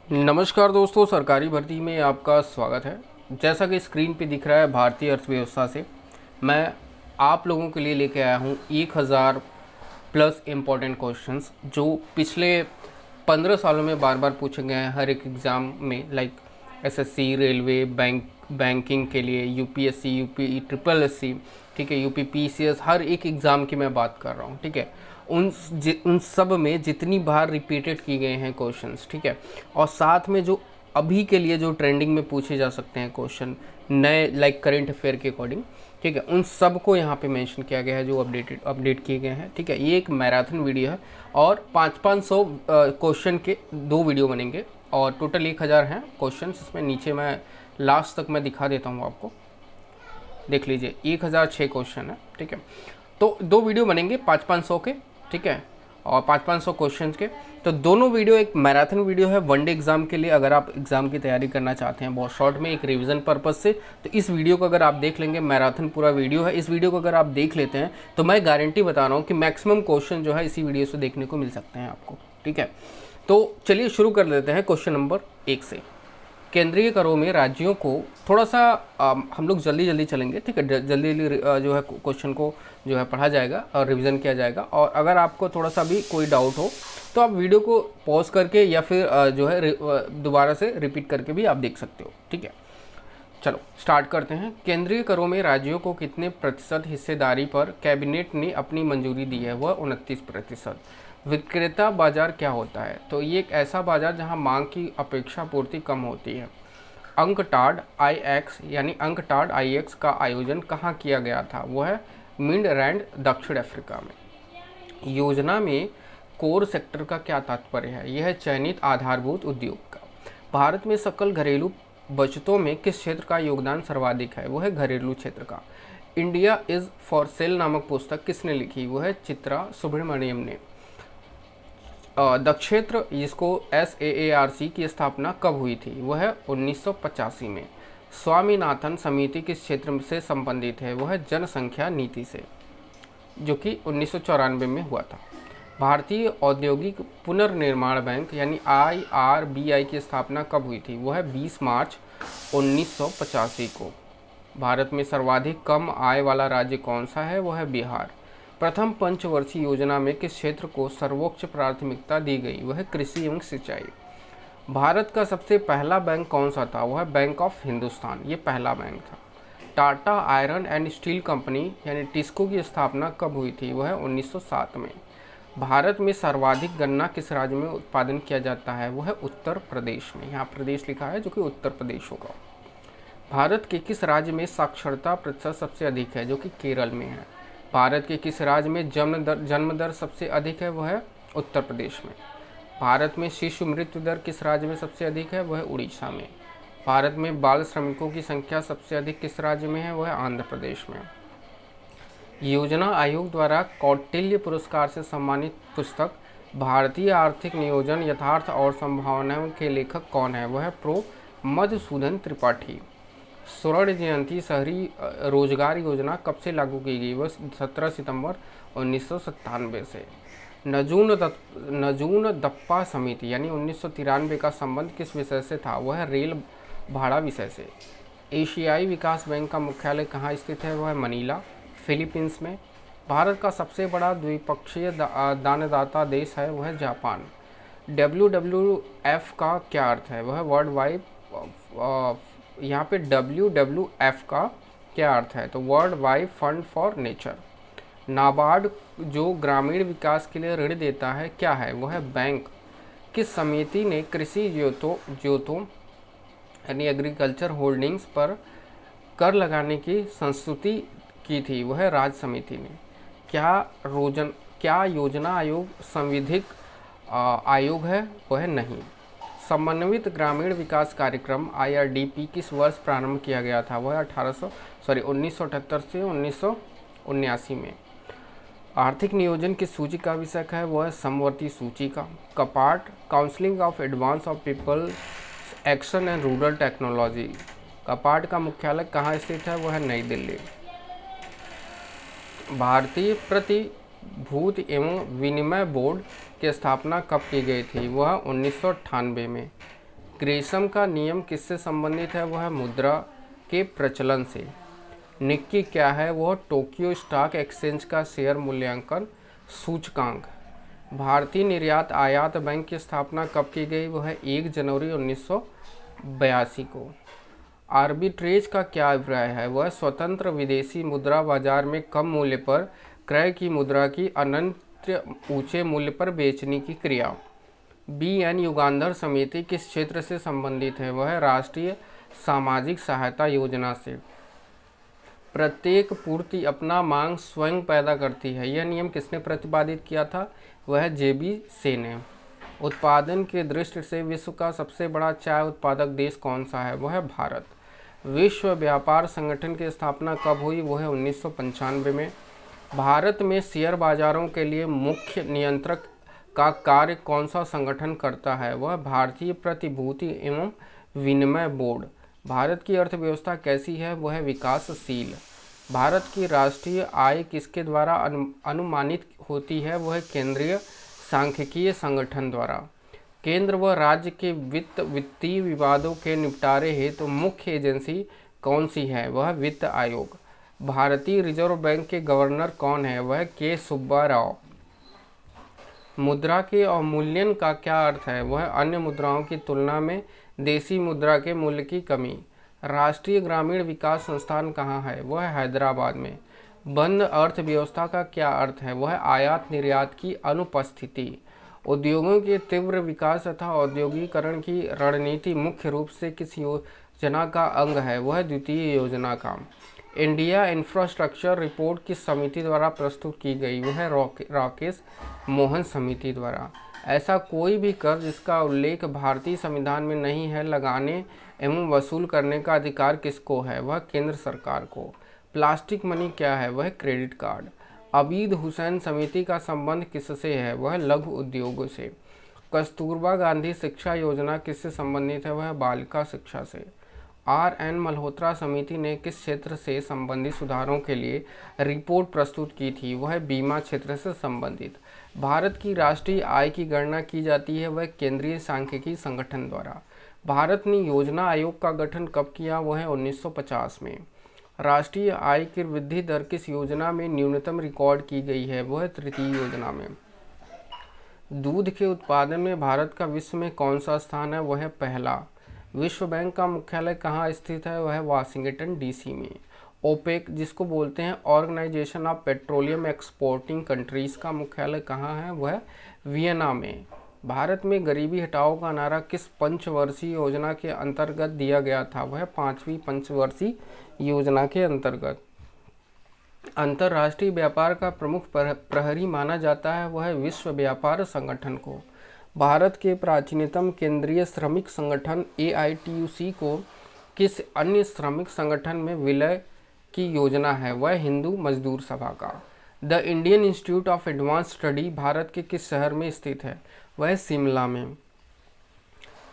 नमस्कार दोस्तों, सरकारी भर्ती में आपका स्वागत है। जैसा कि स्क्रीन पे दिख रहा है, भारतीय अर्थव्यवस्था से मैं आप लोगों के लिए लेके आया हूँ 1000 प्लस इम्पॉर्टेंट क्वेश्चंस जो पिछले 15 सालों में बार बार पूछे गए हैं हर एक एग्ज़ाम में। लाइक एसएससी, रेलवे, बैंकिंग के लिए, यूपीएससी, यूपी ट्रिपल एससी, ठीक है, यूपी पीसीएस, हर एक एग्ज़ाम की मैं बात कर रहा हूँ। ठीक है, उन सब में जितनी बार रिपीटेड किए गए हैं क्वेश्चंस, ठीक है, और साथ में जो अभी के लिए जो ट्रेंडिंग में पूछे जा सकते हैं क्वेश्चन नए, लाइक करंट अफेयर के अकॉर्डिंग, ठीक है, उन सब को यहाँ पे मेंशन किया गया है जो अपडेट किए गए हैं। ठीक है, ये एक मैराथन वीडियो है और 500 क्वेश्चन के 2 वीडियो बनेंगे और टोटल 1000 हैं क्वेश्चन। इसमें नीचे मैं लास्ट तक मैं दिखा देता हूँ आपको, देख लीजिए 1006 क्वेश्चन है। ठीक है, तो 2 वीडियो बनेंगे 500 के, ठीक है, और 500 क्वेश्चन के। तो दोनों वीडियो एक मैराथन वीडियो है वनडे एग्जाम के लिए। अगर आप एग्जाम की तैयारी करना चाहते हैं बहुत शॉर्ट में, एक रिवीजन पर्पज से, तो इस वीडियो को अगर आप देख लेंगे, मैराथन पूरा वीडियो है, इस वीडियो को अगर आप देख लेते हैं तो मैं गारंटी बता रहा हूँ कि मैक्सिमम क्वेश्चन जो है इसी वीडियो से देखने को मिल सकते हैं आपको। ठीक है, तो चलिए शुरू कर लेते हैं क्वेश्चन नंबर 1 से। केंद्रीय करों में राज्यों को थोड़ा सा हम लोग जल्दी जल्दी चलेंगे। ठीक है, जल्दी जल्दी जो है क्वेश्चन को जो है पढ़ा जाएगा और रिवीजन किया जाएगा। और अगर आपको थोड़ा सा भी कोई डाउट हो तो आप वीडियो को पॉज करके या फिर जो है दोबारा से रिपीट करके भी आप देख सकते हो। ठीक है, चलो स्टार्ट करते हैं। केंद्रीय करों में राज्यों को कितने प्रतिशत हिस्सेदारी पर कैबिनेट ने अपनी मंजूरी दी है? वह 29%। विक्रेता बाजार क्या होता है? तो ये एक ऐसा बाजार जहां मांग की अपेक्षा पूर्ति कम होती है। अंकटाड आईएक्स यानी अंकटाड आईएक्स का आयोजन कहाँ किया गया था? वह है मिडलैंड, दक्षिण अफ्रीका में। योजना में कोर सेक्टर का क्या तात्पर्य है? यह है चयनित आधारभूत उद्योग का। भारत में सकल घरेलू बचतों में किस क्षेत्र का योगदान सर्वाधिक है? वो है घरेलू क्षेत्र का। इंडिया इज फॉर सेल नामक पुस्तक किसने लिखी? वो है चित्रा सुब्रमण्यम ने। दक्षेत्र, जिसको SAARC की स्थापना कब हुई थी? वह है 1985 में। स्वामीनाथन समिति किस क्षेत्र से संबंधित है? वह है जनसंख्या नीति से, जो कि 1994 में हुआ था। भारतीय औद्योगिक पुनर्निर्माण बैंक यानी IRBI की स्थापना कब हुई थी? वह है 20 मार्च 1985 को। भारत में सर्वाधिक कम आय वाला राज्य कौन सा है? वह है बिहार। प्रथम पंचवर्षीय योजना में किस क्षेत्र को सर्वोच्च प्राथमिकता दी गई? वह है कृषि एवं सिंचाई। भारत का सबसे पहला बैंक कौन सा था? वह है बैंक ऑफ हिंदुस्तान, ये पहला बैंक था। Tata iron and steel company यानी टिस्को की स्थापना कब हुई थी? वह है 1907 में। भारत में सर्वाधिक गन्ना किस राज्य में उत्पादन किया जाता है? वह है उत्तर प्रदेश में। यहाँ प्रदेश लिखा है जो कि उत्तर प्रदेश होगा। भारत के किस राज्य में साक्षरता प्रतिशत सबसे अधिक है? जो कि केरल में है। भारत के किस राज्य में जन्म दर सबसे अधिक है? वह है उत्तर प्रदेश में। भारत में शिशु मृत्यु दर किस राज्य में सबसे अधिक है? वह है उड़ीसा में। भारत में बाल श्रमिकों की संख्या सबसे अधिक किस राज्य में है? वह है आंध्र प्रदेश में। योजना आयोग द्वारा कौटिल्य पुरस्कार से सम्मानित पुस्तक भारतीय आर्थिक नियोजन, यथार्थ और संभावनाओं के लेखक कौन है? वह है प्रो मधुसूदन त्रिपाठी। स्वर्ण जयंती शहरी रोजगार योजना कब से लागू की गई? वह 17 सितंबर 1997 से। नजून दप्पा समिति यानी 1993 का संबंध किस विषय से था? वह है रेल भाड़ा विषय से। एशियाई विकास बैंक का मुख्यालय कहाँ स्थित है? वह है मनीला, फिलीपींस में। भारत का सबसे बड़ा द्विपक्षीय दानदाता देश है, वह है जापान। WWF का क्या अर्थ है? वह वर्ल्ड वाइड, यहाँ पे WWF का क्या अर्थ है? तो world wide fund for nature. NABARD जो ग्रामीण विकास के लिए ऋण देता है क्या है? वह है बैंक। किस समिति ने कृषि ज्योतों यानी एग्रीकल्चर होल्डिंग्स पर कर लगाने की संस्तुति की थी? वह है राज्य समिति ने। क्या योजना आयोग संविधिक आयोग है? वह है नहीं। समन्वित ग्रामीण विकास कार्यक्रम IRDP किस वर्ष प्रारंभ किया गया था? वह 1978 से 1979 में। आर्थिक नियोजन किस सूची का विषय है? वह है समवर्ती सूची का। कपाट, counselling of advance of people action and rural technology. कपाट का मुख्यालय कहाँ स्थित है? वह है नई दिल्ली। भारतीय प्रतिभूति एवं विनिमय बोर्ड की स्थापना कब की गई थी? वह 1998 में। ग्रेशम का नियम किससे संबंधित है? वह मुद्रा के प्रचलन से। निक्की क्या है? वह टोक्यो स्टॉक एक्सचेंज का शेयर मूल्यांकन सूचकांक। भारतीय निर्यात आयात बैंक की स्थापना कब की गई? वह 1 जनवरी 1982 को। आर्बिट्रेज का क्या अभिप्राय है? वह स्वतंत्र विदेशी मुद्रा बाजार में कम मूल्य पर क्रय की मुद्रा की अनंत ऊंचे मूल्य पर बेचने की क्रिया। BN युगांधर समिति किस क्षेत्र से संबंधित है? वह राष्ट्रीय सामाजिक सहायता योजना से। प्रत्येक पूर्ति अपना मांग स्वयं पैदा करती है, यह नियम किसने प्रतिपादित किया था? वह JB से ने। उत्पादन के दृष्टि से विश्व का सबसे बड़ा चाय उत्पादक देश कौन सा है? वह भारत। विश्व व्यापार संगठन की स्थापना कब हुई? वह 1995 में। भारत में शेयर बाजारों के लिए मुख्य नियंत्रक का कार्य कौन सा संगठन करता है? वह भारतीय प्रतिभूति एवं विनिमय बोर्ड। भारत की अर्थव्यवस्था कैसी है? वह विकासशील। भारत की राष्ट्रीय आय किसके द्वारा अनुमानित होती है? वह केंद्रीय सांख्यिकीय संगठन द्वारा। केंद्र व राज्य के वित्तीय विवादों के निपटारे हेतु मुख्य एजेंसी कौन सी है? वह वित्त आयोग। भारतीय रिजर्व बैंक के गवर्नर कौन है? वह के सुब्बा राव। मुद्रा के अवमूल्यन का क्या अर्थ है? वह अन्य मुद्राओं की तुलना में देशी मुद्रा के मूल्य की कमी। राष्ट्रीय ग्रामीण विकास संस्थान कहाँ है? वह हैदराबाद में। बंद अर्थव्यवस्था का क्या अर्थ है? वह आयात निर्यात की अनुपस्थिति। उद्योगों के तीव्र विकास तथा औद्योगिकरण की रणनीति मुख्य रूप से किस योजना का अंग है? वह द्वितीय योजना का। इंडिया इंफ्रास्ट्रक्चर रिपोर्ट किस समिति द्वारा प्रस्तुत की गई? वह राकेश मोहन समिति द्वारा। ऐसा कोई भी कर जिसका उल्लेख भारतीय संविधान में नहीं है लगाने एवं वसूल करने का अधिकार किसको है? वह केंद्र सरकार को। प्लास्टिक मनी क्या है? वह क्रेडिट कार्ड। अबीद हुसैन समिति का संबंध किससे है? वह लघु उद्योगों से। कस्तूरबा गांधी शिक्षा योजना किससे संबंधित है? वह बालिका शिक्षा से। RN मल्होत्रा समिति ने किस क्षेत्र से संबंधित सुधारों के लिए रिपोर्ट प्रस्तुत की थी? वह बीमा क्षेत्र से संबंधित। भारत की राष्ट्रीय आय की गणना की जाती है? वह केंद्रीय सांख्यिकी संगठन द्वारा। भारत ने योजना आयोग का गठन कब किया? वह 1950 में। राष्ट्रीय आय की वृद्धि दर किस योजना में न्यूनतम रिकॉर्ड की गई है? वह तृतीय योजना में। दूध के उत्पादन में भारत का विश्व में कौन सा स्थान है? वह पहला। विश्व बैंक का मुख्यालय कहाँ स्थित है? वह वाशिंगटन DC में। ओपेक जिसको बोलते हैं organization of petroleum exporting countries का मुख्यालय कहाँ है? वह वियना में। भारत में गरीबी हटाओ का नारा किस पंचवर्षीय योजना के अंतर्गत दिया गया था? वह 5वीं पंचवर्षीय योजना के अंतर्गत। अंतर्राष्ट्रीय व्यापार का प्रमुख प्रहरी माना जाता है? वह विश्व व्यापार संगठन को। भारत के प्राचीनतम केंद्रीय श्रमिक संगठन AITUC को किस अन्य श्रमिक संगठन में विलय की योजना है? वह हिंदू मजदूर सभा का। The Indian institute of advance study Bharat के किस शहर में स्थित है? वह शिमला में।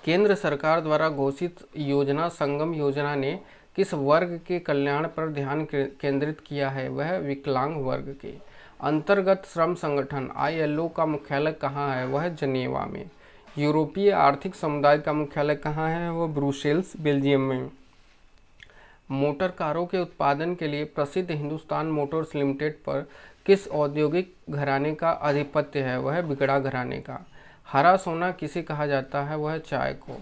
केंद्र सरकार द्वारा घोषित योजना संगम योजना ने किस वर्ग के कल्याण पर ध्यान केंद्रित किया है? वह विकलांग वर्ग के। अंतर्गत श्रम संगठन ILO का मुख्यालय कहाँ है? वह जनेवा में। यूरोपीय आर्थिक समुदाय का मुख्यालय कहाँ है? वह ब्रुसेल्स बेल्जियम में। मोटर कारों के उत्पादन के लिए प्रसिद्ध हिंदुस्तान मोटर्स लिमिटेड पर किस औद्योगिक घराने का आधिपत्य है? वह बिगड़ा घराने का। हरा सोना किसे कहा जाता है? वह चाय को।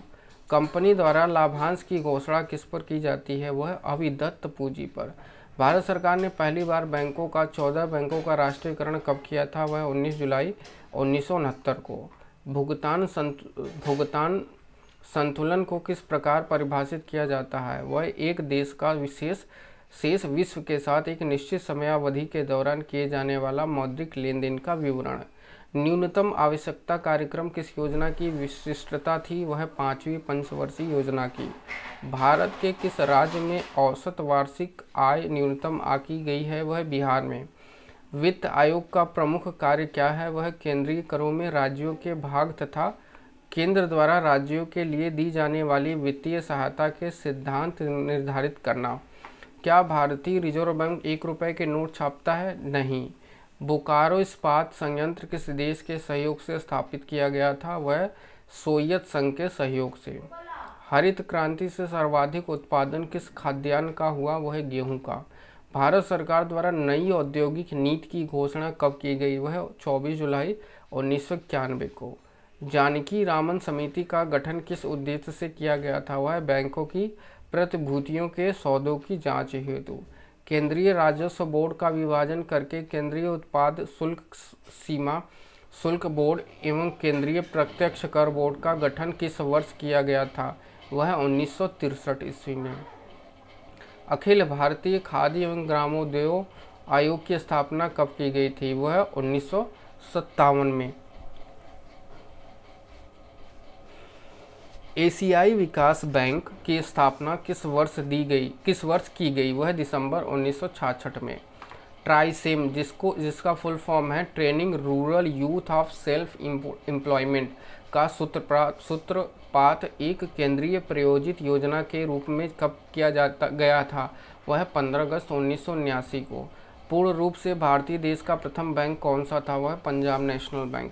कंपनी द्वारा लाभांश की घोषणा किस पर की जाती है? वह अभिदत्त पूंजी पर। भारत सरकार ने पहली बार बैंकों का 14 बैंकों का राष्ट्रीयकरण कब किया था? वह 19 जुलाई 1969 को। भुगतान संतुलन को किस प्रकार परिभाषित किया जाता है? वह एक देश का शेष विश्व के साथ एक निश्चित समयावधि के दौरान किए जाने वाला मौद्रिक लेन देन का विवरण। न्यूनतम आवश्यकता कार्यक्रम किस योजना की विशिष्टता थी? वह 5वीं पंचवर्षीय योजना की। भारत के किस राज्य में औसत वार्षिक आय न्यूनतम आंकी गई है? वह बिहार में। वित्त आयोग का प्रमुख कार्य क्या है? वह केंद्रीय करों में राज्यों के भाग तथा केंद्र द्वारा राज्यों के लिए दी जाने वाली वित्तीय सहायता के सिद्धांत निर्धारित करना। क्या भारतीय रिजर्व बैंक 1 रुपये के नोट छापता है? नहीं। बोकारो इस्पात संयंत्र किस देश के सहयोग से स्थापित किया गया था? वह सोवियत संघ के सहयोग से। हरित क्रांति से सर्वाधिक उत्पादन किस खाद्यान्न का हुआ? वह है गेहूं का। भारत सरकार द्वारा नई औद्योगिक नीति की घोषणा कब की गई? वह 24 जुलाई 1991 को। जानकी रामन समिति का गठन किस उद्देश्य से किया गया था? वह बैंकों की प्रतिभूतियों के सौदों की जांच हेतु। केंद्रीय राजस्व बोर्ड का विभाजन करके केंद्रीय उत्पाद शुल्क सीमा शुल्क बोर्ड एवं केंद्रीय प्रत्यक्ष कर बोर्ड का गठन किस वर्ष किया गया था? वह 1963 ईस्वी में। अखिल भारतीय खाद्य एवं ग्रामोद्योग आयोग की स्थापना कब की गई थी? वह 1957 में। एशियाई विकास बैंक की स्थापना किस वर्ष की गई? वह दिसंबर 1966 में। ट्राइसेम जिसका फुल फॉर्म है training rural youth of self employment का सूत्रपात एक केंद्रीय प्रायोजित योजना के रूप में कब किया गया था? वह 15 अगस्त 1979 को। पूर्ण रूप से भारतीय देश का प्रथम बैंक कौन सा था? वह पंजाब नेशनल बैंक।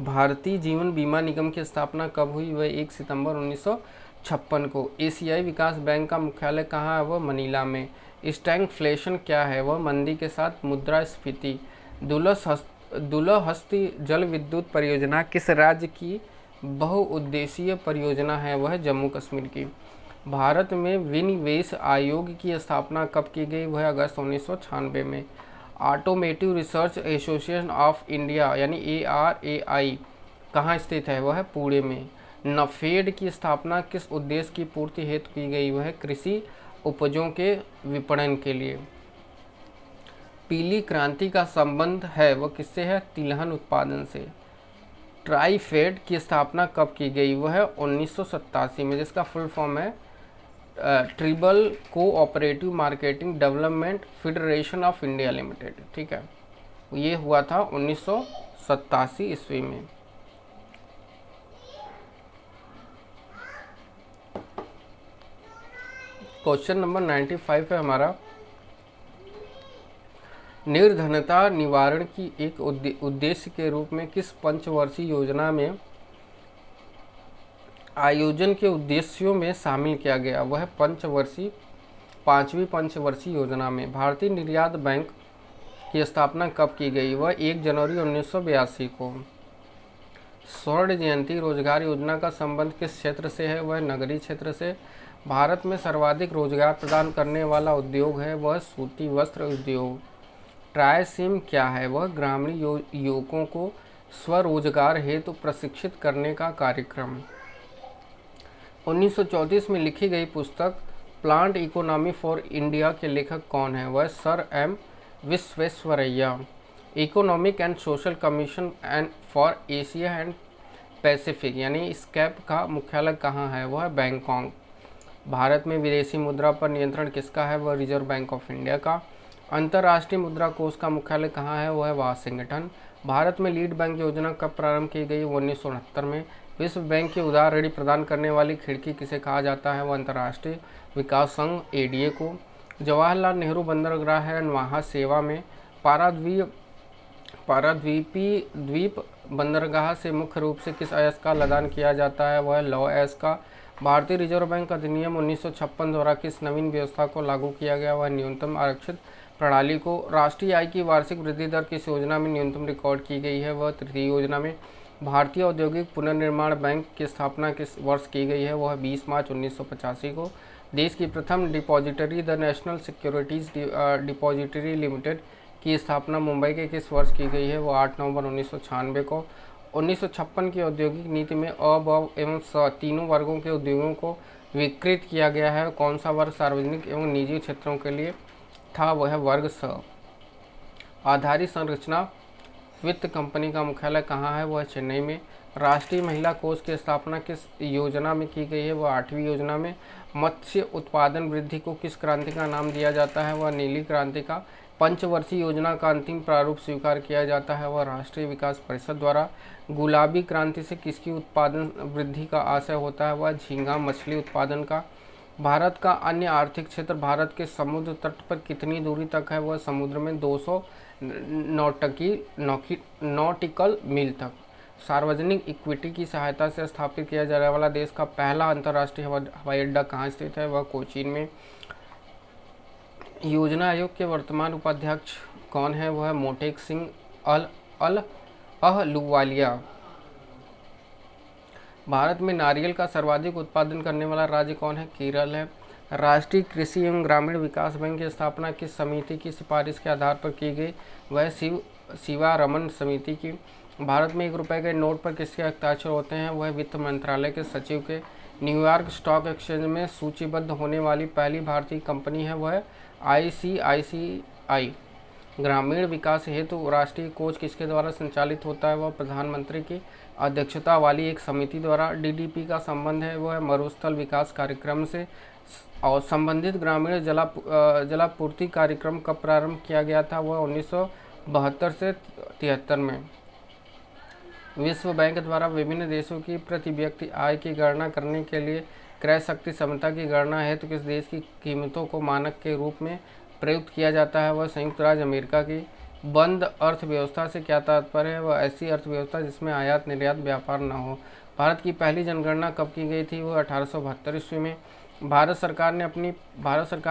भारतीय जीवन बीमा निगम की स्थापना कब हुई? वह 1 सितंबर 1956 को। एशियाई विकास बैंक का मुख्यालय कहाँ है? वह मनीला में। स्टैगफ्लेशन क्या है? वह मंदी के साथ मुद्रास्फीति। दुलहस्ती जल विद्युत परियोजना किस राज्य की बहुउद्देशीय परियोजना है? वह जम्मू कश्मीर की। भारत में विनिवेश आयोग की स्थापना कब की गई? वह अगस्त 1996 में। Automotive research association of India यानी ARAI कहाँ स्थित है? वह पुणे में। नफेड की स्थापना किस उद्देश्य की पूर्ति हेतु की गई? वह कृषि उपजों के विपणन के लिए। पीली क्रांति का संबंध है वह किससे है? तिलहन उत्पादन से। ट्राइफेड की स्थापना कब की गई? वह 1987 में, जिसका फुल फॉर्म है tribal cooperative marketing development federation of India limited. ठीक है, ये हुआ था 1987 ईस्वी में। क्वेश्चन नंबर 95 है हमारा। निर्धनता निवारण की एक उद्देश्य के रूप में किस पंचवर्षीय योजना में आयोजन के उद्देश्यों में शामिल किया गया? वह पांचवी पंचवर्षीय योजना में। भारतीय निर्यात बैंक की स्थापना कब की गई? वह 1 जनवरी 1982 को। स्वर्ण जयंती रोजगार योजना का संबंध किस क्षेत्र से है? वह नगरीय क्षेत्र से। भारत में सर्वाधिक रोजगार प्रदान करने वाला उद्योग है वह सूती वस्त्र उद्योग। ट्राइसिम क्या है? वह ग्रामीण युवकों को स्वरोजगार हेतु प्रशिक्षित करने का कार्यक्रम। 1934 में लिखी गई पुस्तक प्लांट इकोनॉमी फॉर इंडिया के लेखक कौन है? वह sir M Visvesvaraya. Economic and social commission and for Asia and Pacific यानी स्कैप का मुख्यालय कहाँ है? वह बैंकॉक। भारत में विदेशी मुद्रा पर नियंत्रण किसका है? वह रिजर्व बैंक ऑफ इंडिया का। अंतर्राष्ट्रीय मुद्रा कोष का मुख्यालय कहाँ है? वह वाशिंगटन। भारत में लीड बैंक योजना कब प्रारंभ की गई? 1969 में। विश्व बैंक की उदार ऋण प्रदान करने वाली खिड़की किसे कहा जाता है? वह अंतर्राष्ट्रीय विकास संघ ADA को। जवाहरलाल नेहरू बंदरगाह है वहाँ सेवा में। पाराद्वीपी द्वीप बंदरगाह से मुख्य रूप से किस अयस्क का लदान किया जाता है? वह लौह अयस्क का। भारतीय रिजर्व बैंक अधिनियम 1956 द्वारा किस नवीन व्यवस्था को लागू किया गया? वह न्यूनतम आरक्षित प्रणाली को। राष्ट्रीय आय की वार्षिक वृद्धि दर किस योजना में न्यूनतम रिकॉर्ड की गई है? वह तृतीय योजना में। भारतीय औद्योगिक पुनर्निर्माण बैंक की स्थापना किस वर्ष की गई है? वह 20 मार्च 1985 को। देश की प्रथम depository the national securities depository limited की स्थापना मुंबई के किस वर्ष की गई है? वह 8 नवंबर 1996 को। 1956 की औद्योगिक नीति में अ, ब एवं स तीनों वर्गों के उद्योगों को विकृत किया गया है। कौन सा वर्ग सार्वजनिक एवं निजी क्षेत्रों के लिए था? वह वर्ग स। आधारित संरचना वित्त कंपनी का मुख्यालय कहाँ है? वह चेन्नई में। राष्ट्रीय महिला कोष की स्थापना किस योजना में की गई है? वह 8वीं योजना में। मत्स्य उत्पादन वृद्धि को किस क्रांति का नाम दिया जाता है? वह नीली क्रांति का। पंचवर्षीय योजना का अंतिम प्रारूप स्वीकार किया जाता है वह राष्ट्रीय विकास परिषद द्वारा। गुलाबी क्रांति से किसकी उत्पादन वृद्धि का आशय होता है? वह झींगा मछली उत्पादन का। भारत का अन्य आर्थिक क्षेत्र भारत के समुद्र तट पर कितनी दूरी तक है? वह समुद्र में 200 नॉटिकल मील तक। सार्वजनिक इक्विटी की सहायता से स्थापित किया जाने वाला देश का पहला अंतर्राष्ट्रीय हवाई अड्डा कहाँ स्थित है? वह कोचीन में। योजना आयोग के वर्तमान उपाध्यक्ष कौन है? वह मोटेक सिंह अहलूवालिया। भारत में नारियल का सर्वाधिक उत्पादन करने वाला राज्य कौन है? केरल है। राष्ट्रीय कृषि एवं ग्रामीण विकास बैंक की स्थापना किस समिति की सिफारिश के आधार पर की गई? वह शिवारमन समिति की। भारत में 1 रुपये के नोट पर किसके हस्ताक्षर होते हैं? वह वित्त मंत्रालय के सचिव के। न्यूयॉर्क स्टॉक एक्सचेंज में सूचीबद्ध होने वाली पहली भारतीय कंपनी है वह ICICI। ग्रामीण विकास हेतु राष्ट्रीय कोष किसके द्वारा संचालित होता है? वह प्रधानमंत्री की अध्यक्षता वाली एक समिति द्वारा। DDP का संबंध है वह मरुस्थल विकास कार्यक्रम से। और संबंधित ग्रामीण जलापूर्ति कार्यक्रम कब प्रारंभ किया गया था? वह 1972 से 73 में। विश्व बैंक द्वारा विभिन्न देशों की प्रति व्यक्ति आय की गणना करने के लिए क्रय शक्ति क्षमता की गणना हेतु किस देश की कीमतों को मानक के रूप में प्रयुक्त किया जाता है? वह संयुक्त राज्य अमेरिका की। बंद अर्थव्यवस्था से क्या तात्पर्य है? वह ऐसी अर्थव्यवस्था जिसमें आयात निर्यात व्यापार न हो। भारत की पहली जनगणना कब की गई थी? वह 1872 ईस्वी में। भारत सरकार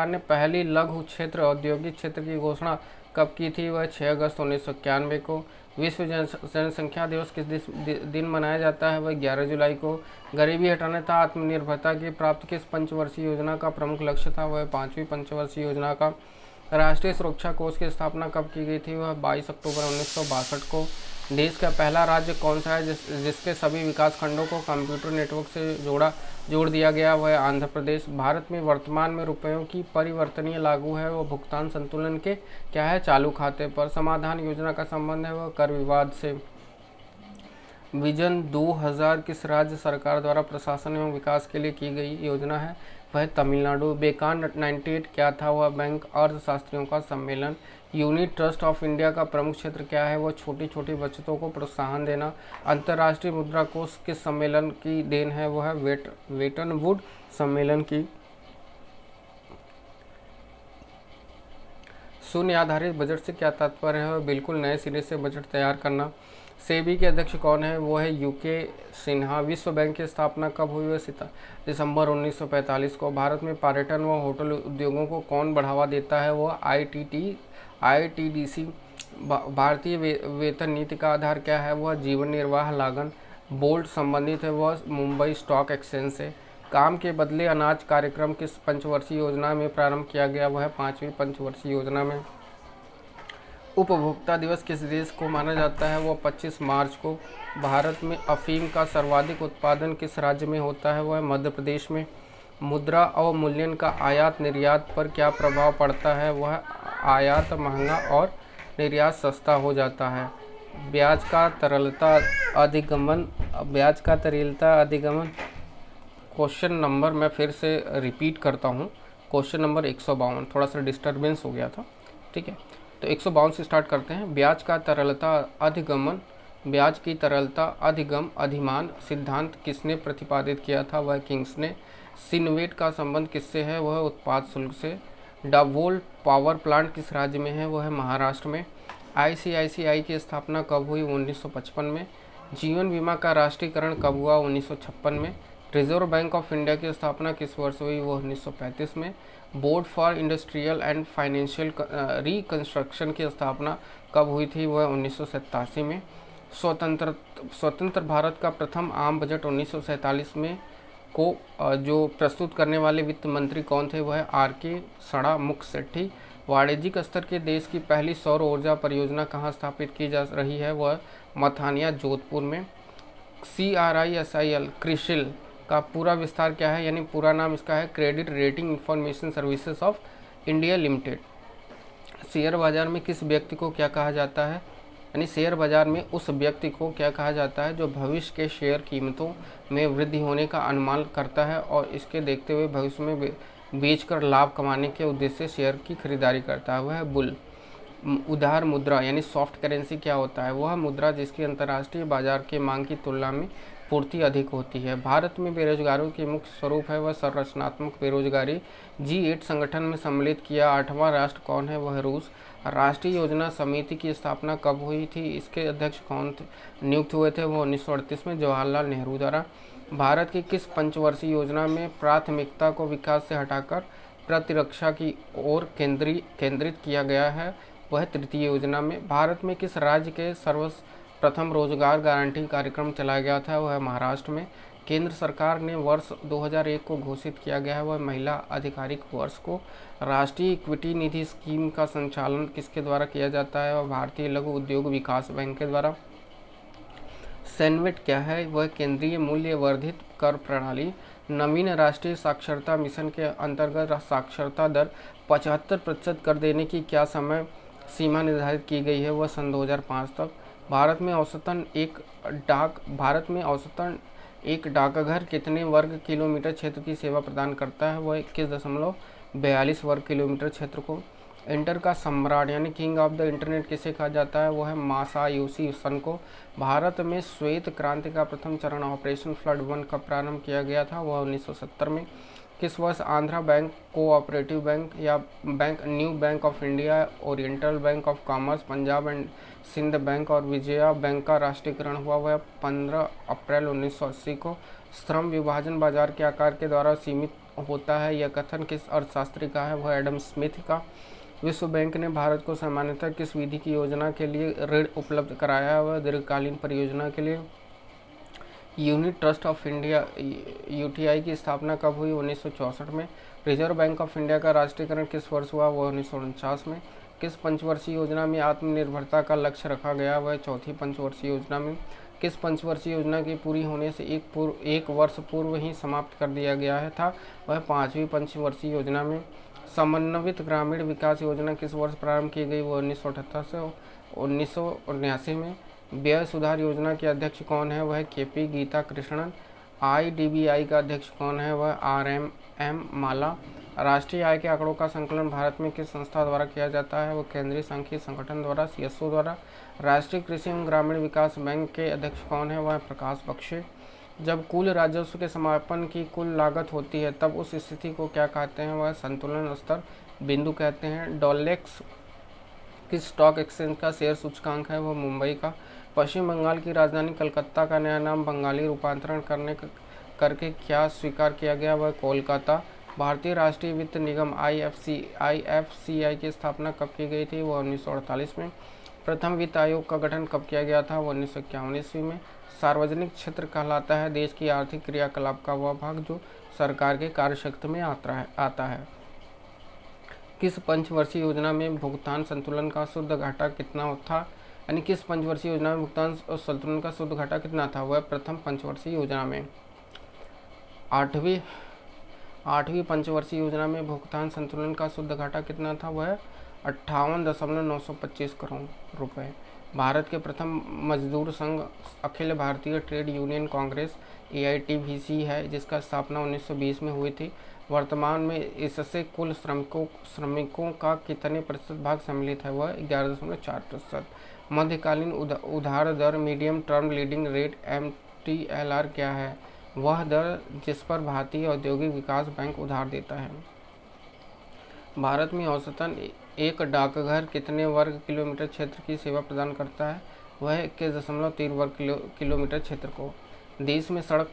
ने पहली लघु क्षेत्र औद्योगिक क्षेत्र की घोषणा कब की थी? वह 6 अगस्त 1991 को। विश्व जनसंख्या दिवस किस दिन मनाया जाता है? वह 11 जुलाई को। गरीबी हटाने तथा आत्मनिर्भरता की प्राप्ति किस पंचवर्षीय योजना का प्रमुख लक्ष्य था? वह 5वीं पंचवर्षीय योजना का। राष्ट्रीय सुरक्षा कोष की स्थापना कब की गई थी? वह 22 अक्टूबर 1962 को। देश का पहला राज्य कौन सा है जिसके सभी विकास खंडों को कंप्यूटर नेटवर्क से जोड़ दिया गया? वह आंध्र प्रदेश। भारत में वर्तमान में रुपयों की परिवर्तनीय लागू है वह भुगतान संतुलन के क्या है? चालू खाते पर। समाधान योजना का संबंध है वह कर विवाद से। विजन 2000 किस राज्य सरकार द्वारा प्रशासन एवं विकास के लिए की गई योजना है? वह तमिलनाडु। बेकान 98 क्या था? वह बैंक अर्थशास्त्रियों का सम्मेलन। यूनिट ट्रस्ट ऑफ इंडिया का प्रमुख क्षेत्र क्या है? वह छोटी छोटी बचतों को प्रोत्साहन देना। अंतर्राष्ट्रीय मुद्रा कोष किस सम्मेलन की देन है? वह वेटन वुड सम्मेलन की। शून्य आधारित बजट से क्या तात्पर्य है? वह बिल्कुल नए सिरे से बजट तैयार करना। सेबी के अध्यक्ष कौन है? वो है UK सिन्हा। विश्व बैंक की स्थापना कब हुई? वह दिसंबर 1945 को। भारत में पर्यटन व होटल उद्योगों को कौन बढ़ावा देता है? वह ITDC। भारतीय वेतन नीति का आधार क्या है? वह जीवन निर्वाह लागत। बोल्ट संबंधित है वह मुंबई स्टॉक एक्सचेंज से। काम के बदले अनाज कार्यक्रम किस पंचवर्षीय योजना में प्रारंभ किया गया? वह 5वीं पंचवर्षीय योजना में। उपभोक्ता दिवस किस देश को माना जाता है? वह 25 मार्च को। भारत में अफीम का सर्वाधिक उत्पादन किस राज्य में होता है? वह मध्य प्रदेश में। मुद्रा अवमूल्यन का आयात निर्यात पर क्या प्रभाव पड़ता है? वह आयात महंगा और निर्यात सस्ता हो जाता है। ब्याज का तरलता अधिगमन। क्वेश्चन नंबर मैं फिर से रिपीट करता हूँ। Question number 152। थोड़ा सा डिस्टर्बेंस हो गया था, ठीक है। तो 152 से स्टार्ट करते हैं। ब्याज का तरलता अधिगमन। ब्याज की तरलता अधिमान सिद्धांत किसने प्रतिपादित किया था? वह किंग्स ने। सिनवेट का संबंध किससे है? वह उत्पाद शुल्क से। डावोल्ट पावर प्लांट किस राज्य में है? वह है महाराष्ट्र में। ICICI की स्थापना कब हुई? 1955 में। जीवन बीमा का राष्ट्रीयकरण कब हुआ? 1956 में। रिजर्व बैंक ऑफ इंडिया की स्थापना किस वर्ष हुई? वह 1935 में। Board for industrial and financial reconstruction की स्थापना कब हुई थी? वह 1987 में। स्वतंत्र भारत का प्रथम आम बजट 1947 में को जो प्रस्तुत करने वाले वित्त मंत्री कौन थे? वह RK सड़ा मुखशेट्टी। वाणिज्यिक स्तर के देश की पहली सौर ऊर्जा परियोजना कहाँ स्थापित की जा रही है? वह मथानिया जोधपुर में। CRISIL का पूरा विस्तार क्या है? यानी पूरा नाम इसका है credit rating information services of India limited. Share बाजार में किस व्यक्ति को क्या कहा जाता है? यानी शेयर बाजार में उस व्यक्ति को क्या कहा जाता है जो भविष्य के शेयर कीमतों में वृद्धि होने का अनुमान करता है और इसके देखते हुए भविष्य में बेचकर लाभ कमाने के उद्देश्य से शेयर की खरीदारी करता है, वह है बुल। उधार मुद्रा यानी सॉफ्ट करेंसी क्या होता है? वह मुद्रा जिसकी अंतर्राष्ट्रीय बाजार के मांग की तुलना में पूर्ति अधिक होती है। भारत में बेरोजगारों के मुख्य स्वरूप है वह संरचनात्मक बेरोजगारी। G8 संगठन में सम्मिलित किया 8वां राष्ट्र कौन है? वह रूस। राष्ट्रीय योजना समिति की स्थापना कब हुई थी? इसके अध्यक्ष कौन नियुक्त हुए थे? वो 1938 में जवाहरलाल नेहरू द्वारा। भारत की किस पंचवर्षीय योजना में प्राथमिकता को विकास से हटाकर प्रतिरक्षा की ओर केंद्रित किया गया है? वह तृतीय योजना में। भारत में किस राज्य के सर्वप्रथम रोजगार गारंटी कार्यक्रम चलाया गया था? वह महाराष्ट्र में। केंद्र सरकार ने वर्ष 2001 को घोषित किया गया है वह महिला आधिकारिक वर्ष को। राष्ट्रीय इक्विटी निधि स्कीम का संचालन किसके द्वारा किया जाता है? वह भारतीय लघु उद्योग विकास बैंक के द्वारा। सैनवेट क्या है? वह केंद्रीय मूल्य वर्धित कर प्रणाली। नवीन राष्ट्रीय साक्षरता मिशन के अंतर्गत साक्षरता दर 75% कर देने की क्या समय सीमा निर्धारित की गई है? वह सन 2005 तक। भारत में औसतन एक डाकघर कितने वर्ग किलोमीटर क्षेत्र की सेवा प्रदान करता है? वह 21.42 वर्ग किलोमीटर क्षेत्र को। इंटर का सम्राट यानी किंग ऑफ द इंटरनेट किसे कहा जाता है? वह है मासायोशी सन को। भारत में श्वेत क्रांति का प्रथम चरण ऑपरेशन फ्लड 1 कब प्रारंभ किया गया था? वह 1970 में। किस वर्ष आंध्रा बैंक, कोऑपरेटिव बैंक या bank, New Bank of India, Oriental Bank of Commerce, Punjab and Sind Bank और विजया बैंक का राष्ट्रीयकरण हुआ? वह 15 अप्रैल 1980 को। श्रम विभाजन बाजार के आकार के द्वारा सीमित होता है, यह कथन किस अर्थशास्त्री का है? वह एडम स्मिथ का। विश्व बैंक ने भारत को सामान्यतः किस विधि की योजना के लिए ऋण उपलब्ध कराया है? वह दीर्घकालीन परियोजना के लिए। Unit trust of India UTI की स्थापना कब हुई? 1964 में। रिजर्व बैंक ऑफ इंडिया का राष्ट्रीयकरण किस वर्ष हुआ? वह 1949 में। किस पंचवर्षीय योजना में आत्मनिर्भरता का लक्ष्य रखा गया? वह चौथी पंचवर्षीय योजना में। किस पंचवर्षीय योजना के पूरी होने से एक वर्ष पूर्व ही समाप्त कर दिया गया था? वह 5वीं पंचवर्षीय योजना में। समन्वित ग्रामीण विकास योजना किस वर्ष प्रारंभ की गई? वो 1978 से 1979 में। व्यय सुधार योजना के अध्यक्ष कौन है? वह केपी गीता कृष्णन। IDBI का अध्यक्ष कौन है? वह RMM माला। राष्ट्रीय आय के आंकड़ों का संकलन भारत में किस संस्था द्वारा किया जाता है? वो केंद्रीय सांख्यिकी संगठन द्वारा, CSO द्वारा। राष्ट्रीय कृषि एवं ग्रामीण विकास बैंक के अध्यक्ष कौन है? वह प्रकाश बख्शे। जब कुल राजस्व के समापन की कुल लागत होती है तब उस स्थिति को क्या कहते हैं? वह संतुलन स्तर बिंदु कहते हैं। डॉलेक्स किस स्टॉक एक्सचेंज का शेयर सूचकांक है? वह मुंबई का। पश्चिम बंगाल की राजधानी कलकत्ता का नया नाम बंगाली रूपांतरण करके क्या स्वीकार किया गया? वह कोलकाता। भारतीय राष्ट्रीय वित्त निगम IFCI की स्थापना कब की गई थी? वह 1948 में। प्रथम वित्त आयोग का गठन कब किया गया था? वो 1951 ईस्वी में। सार्वजनिक क्षेत्र कहलाता है देश की आर्थिक क्रियाकलाप का वह भाग जो सरकार के कार्यक्षेत्र में आता है। किस पंचवर्षीय योजना में भुगतान संतुलन का शुद्ध घाटा कितना था? यानी किस पंचवर्षीय योजना में भुगतान संतुलन का शुद्ध घाटा कितना था? वह प्रथम पंचवर्षीय योजना में। आठवीं पंचवर्षीय योजना में भुगतान संतुलन का शुद्ध घाटा कितना था? वह 58,925 करोड़ रुपए। भारत के प्रथम मजदूर संघ Akhil Bharatiya trade union Congress AITBC है जिसका स्थापना 1920 में हुई थी। वर्तमान में इससे कुल श्रमिकों का कितने प्रतिशत भाग सम्मिलित है? वह 11.4%। मध्यकालीन उधार दर medium term lending rate MTLR क्या है? वह दर जिस पर भारतीय औद्योगिक विकास बैंक उधार देता है। भारत में औसतन एक डाकघर कितने वर्ग किलोमीटर क्षेत्र की सेवा प्रदान करता है? वह 21.3 वर्ग किलोमीटर क्षेत्र को। विदेश में सड़क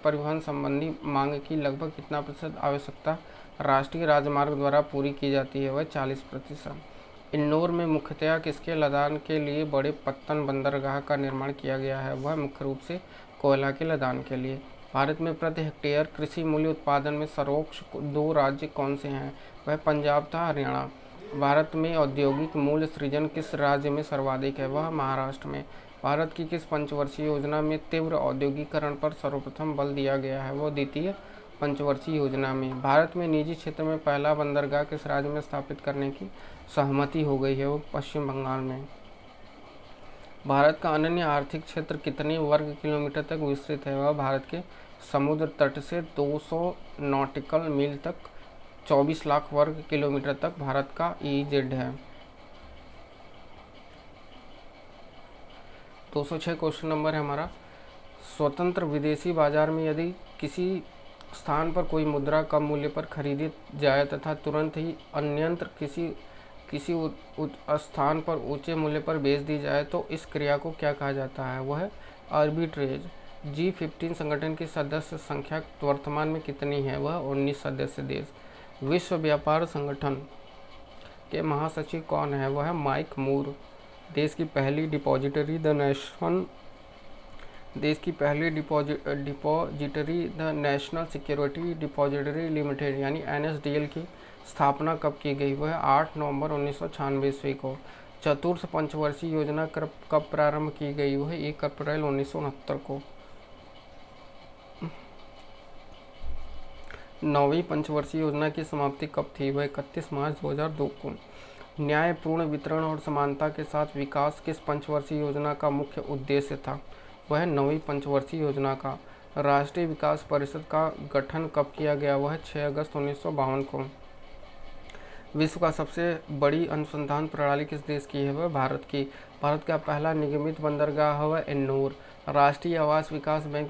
परिवहन संबंधी मांग की लगभग कितना प्रतिशत आवश्यकता राष्ट्रीय राजमार्ग द्वारा पूरी की जाती है? वह 40%। इंदौर में मुख्यतया किसके लदान के लिए बड़े पत्तन बंदरगाह का निर्माण किया गया है? वह मुख्य रूप से कोयला के लदान के लिए। भारत में प्रति हेक्टेयर कृषि मूल्य उत्पादन में सर्वोच्च 2 राज्य कौन से हैं? वह पंजाब तथा हरियाणा। भारत में औद्योगिक मूल्य सृजन किस राज्य में सर्वाधिक है? वह महाराष्ट्र में। भारत की किस पंचवर्षीय योजना में तीव्र औद्योगिकरण पर सर्वप्रथम बल दिया गया है? वो द्वितीय पंचवर्षीय योजना में। भारत में निजी क्षेत्र में पहला बंदरगाह किस राज्य में स्थापित करने की सहमति हो गई है? वो पश्चिम बंगाल में। भारत का अनन्य आर्थिक क्षेत्र कितने वर्ग किलोमीटर तक विस्तृत है? वह भारत के समुद्र तट से 200 नॉटिकल मील तक 24 लाख वर्ग किलोमीटर तक भारत का EEZ है। 206 क्वेश्चन नंबर है हमारा। स्वतंत्र विदेशी बाजार में यदि किसी स्थान पर कोई मुद्रा कम मूल्य पर खरीदी जाए तथा तुरंत ही अन्यंत्र किसी किसी स्थान पर ऊंचे मूल्य पर बेच दी जाए तो इस क्रिया को क्या कहा जाता है? वह है आर्बिट्रेज। G15 संगठन की सदस्य संख्या वर्तमान में कितनी है? वह 19 सदस्य देश। विश्व व्यापार संगठन के महासचिव कौन है? वह है माइक मूर। देश की पहली depository the national security depository limited यानी NSDL की स्थापना कब की गई? वह 8 नवंबर 1996 ईस्वी को। चतुर्थ पंचवर्षीय योजना कब प्रारंभ की गई? वह 1 अप्रैल 1969 को। नौवीं पंचवर्षीय योजना की समाप्ति कब थी? वह 31 मार्च 2002 को। न्यायपूर्ण वितरण और समानता के साथ विकास किस पंचवर्षीय योजना का मुख्य उद्देश्य था? वह 9वीं पंचवर्षीय योजना का। राष्ट्रीय विकास परिषद का गठन कब किया गया? वह 6 अगस्त 1952 को। विश्व का सबसे बड़ी अनुसंधान प्रणाली किस देश की है? वह भारत की। भारत का पहला निगमित बंदरगाह है वह एन्नूर। राष्ट्रीय आवास विकास बैंक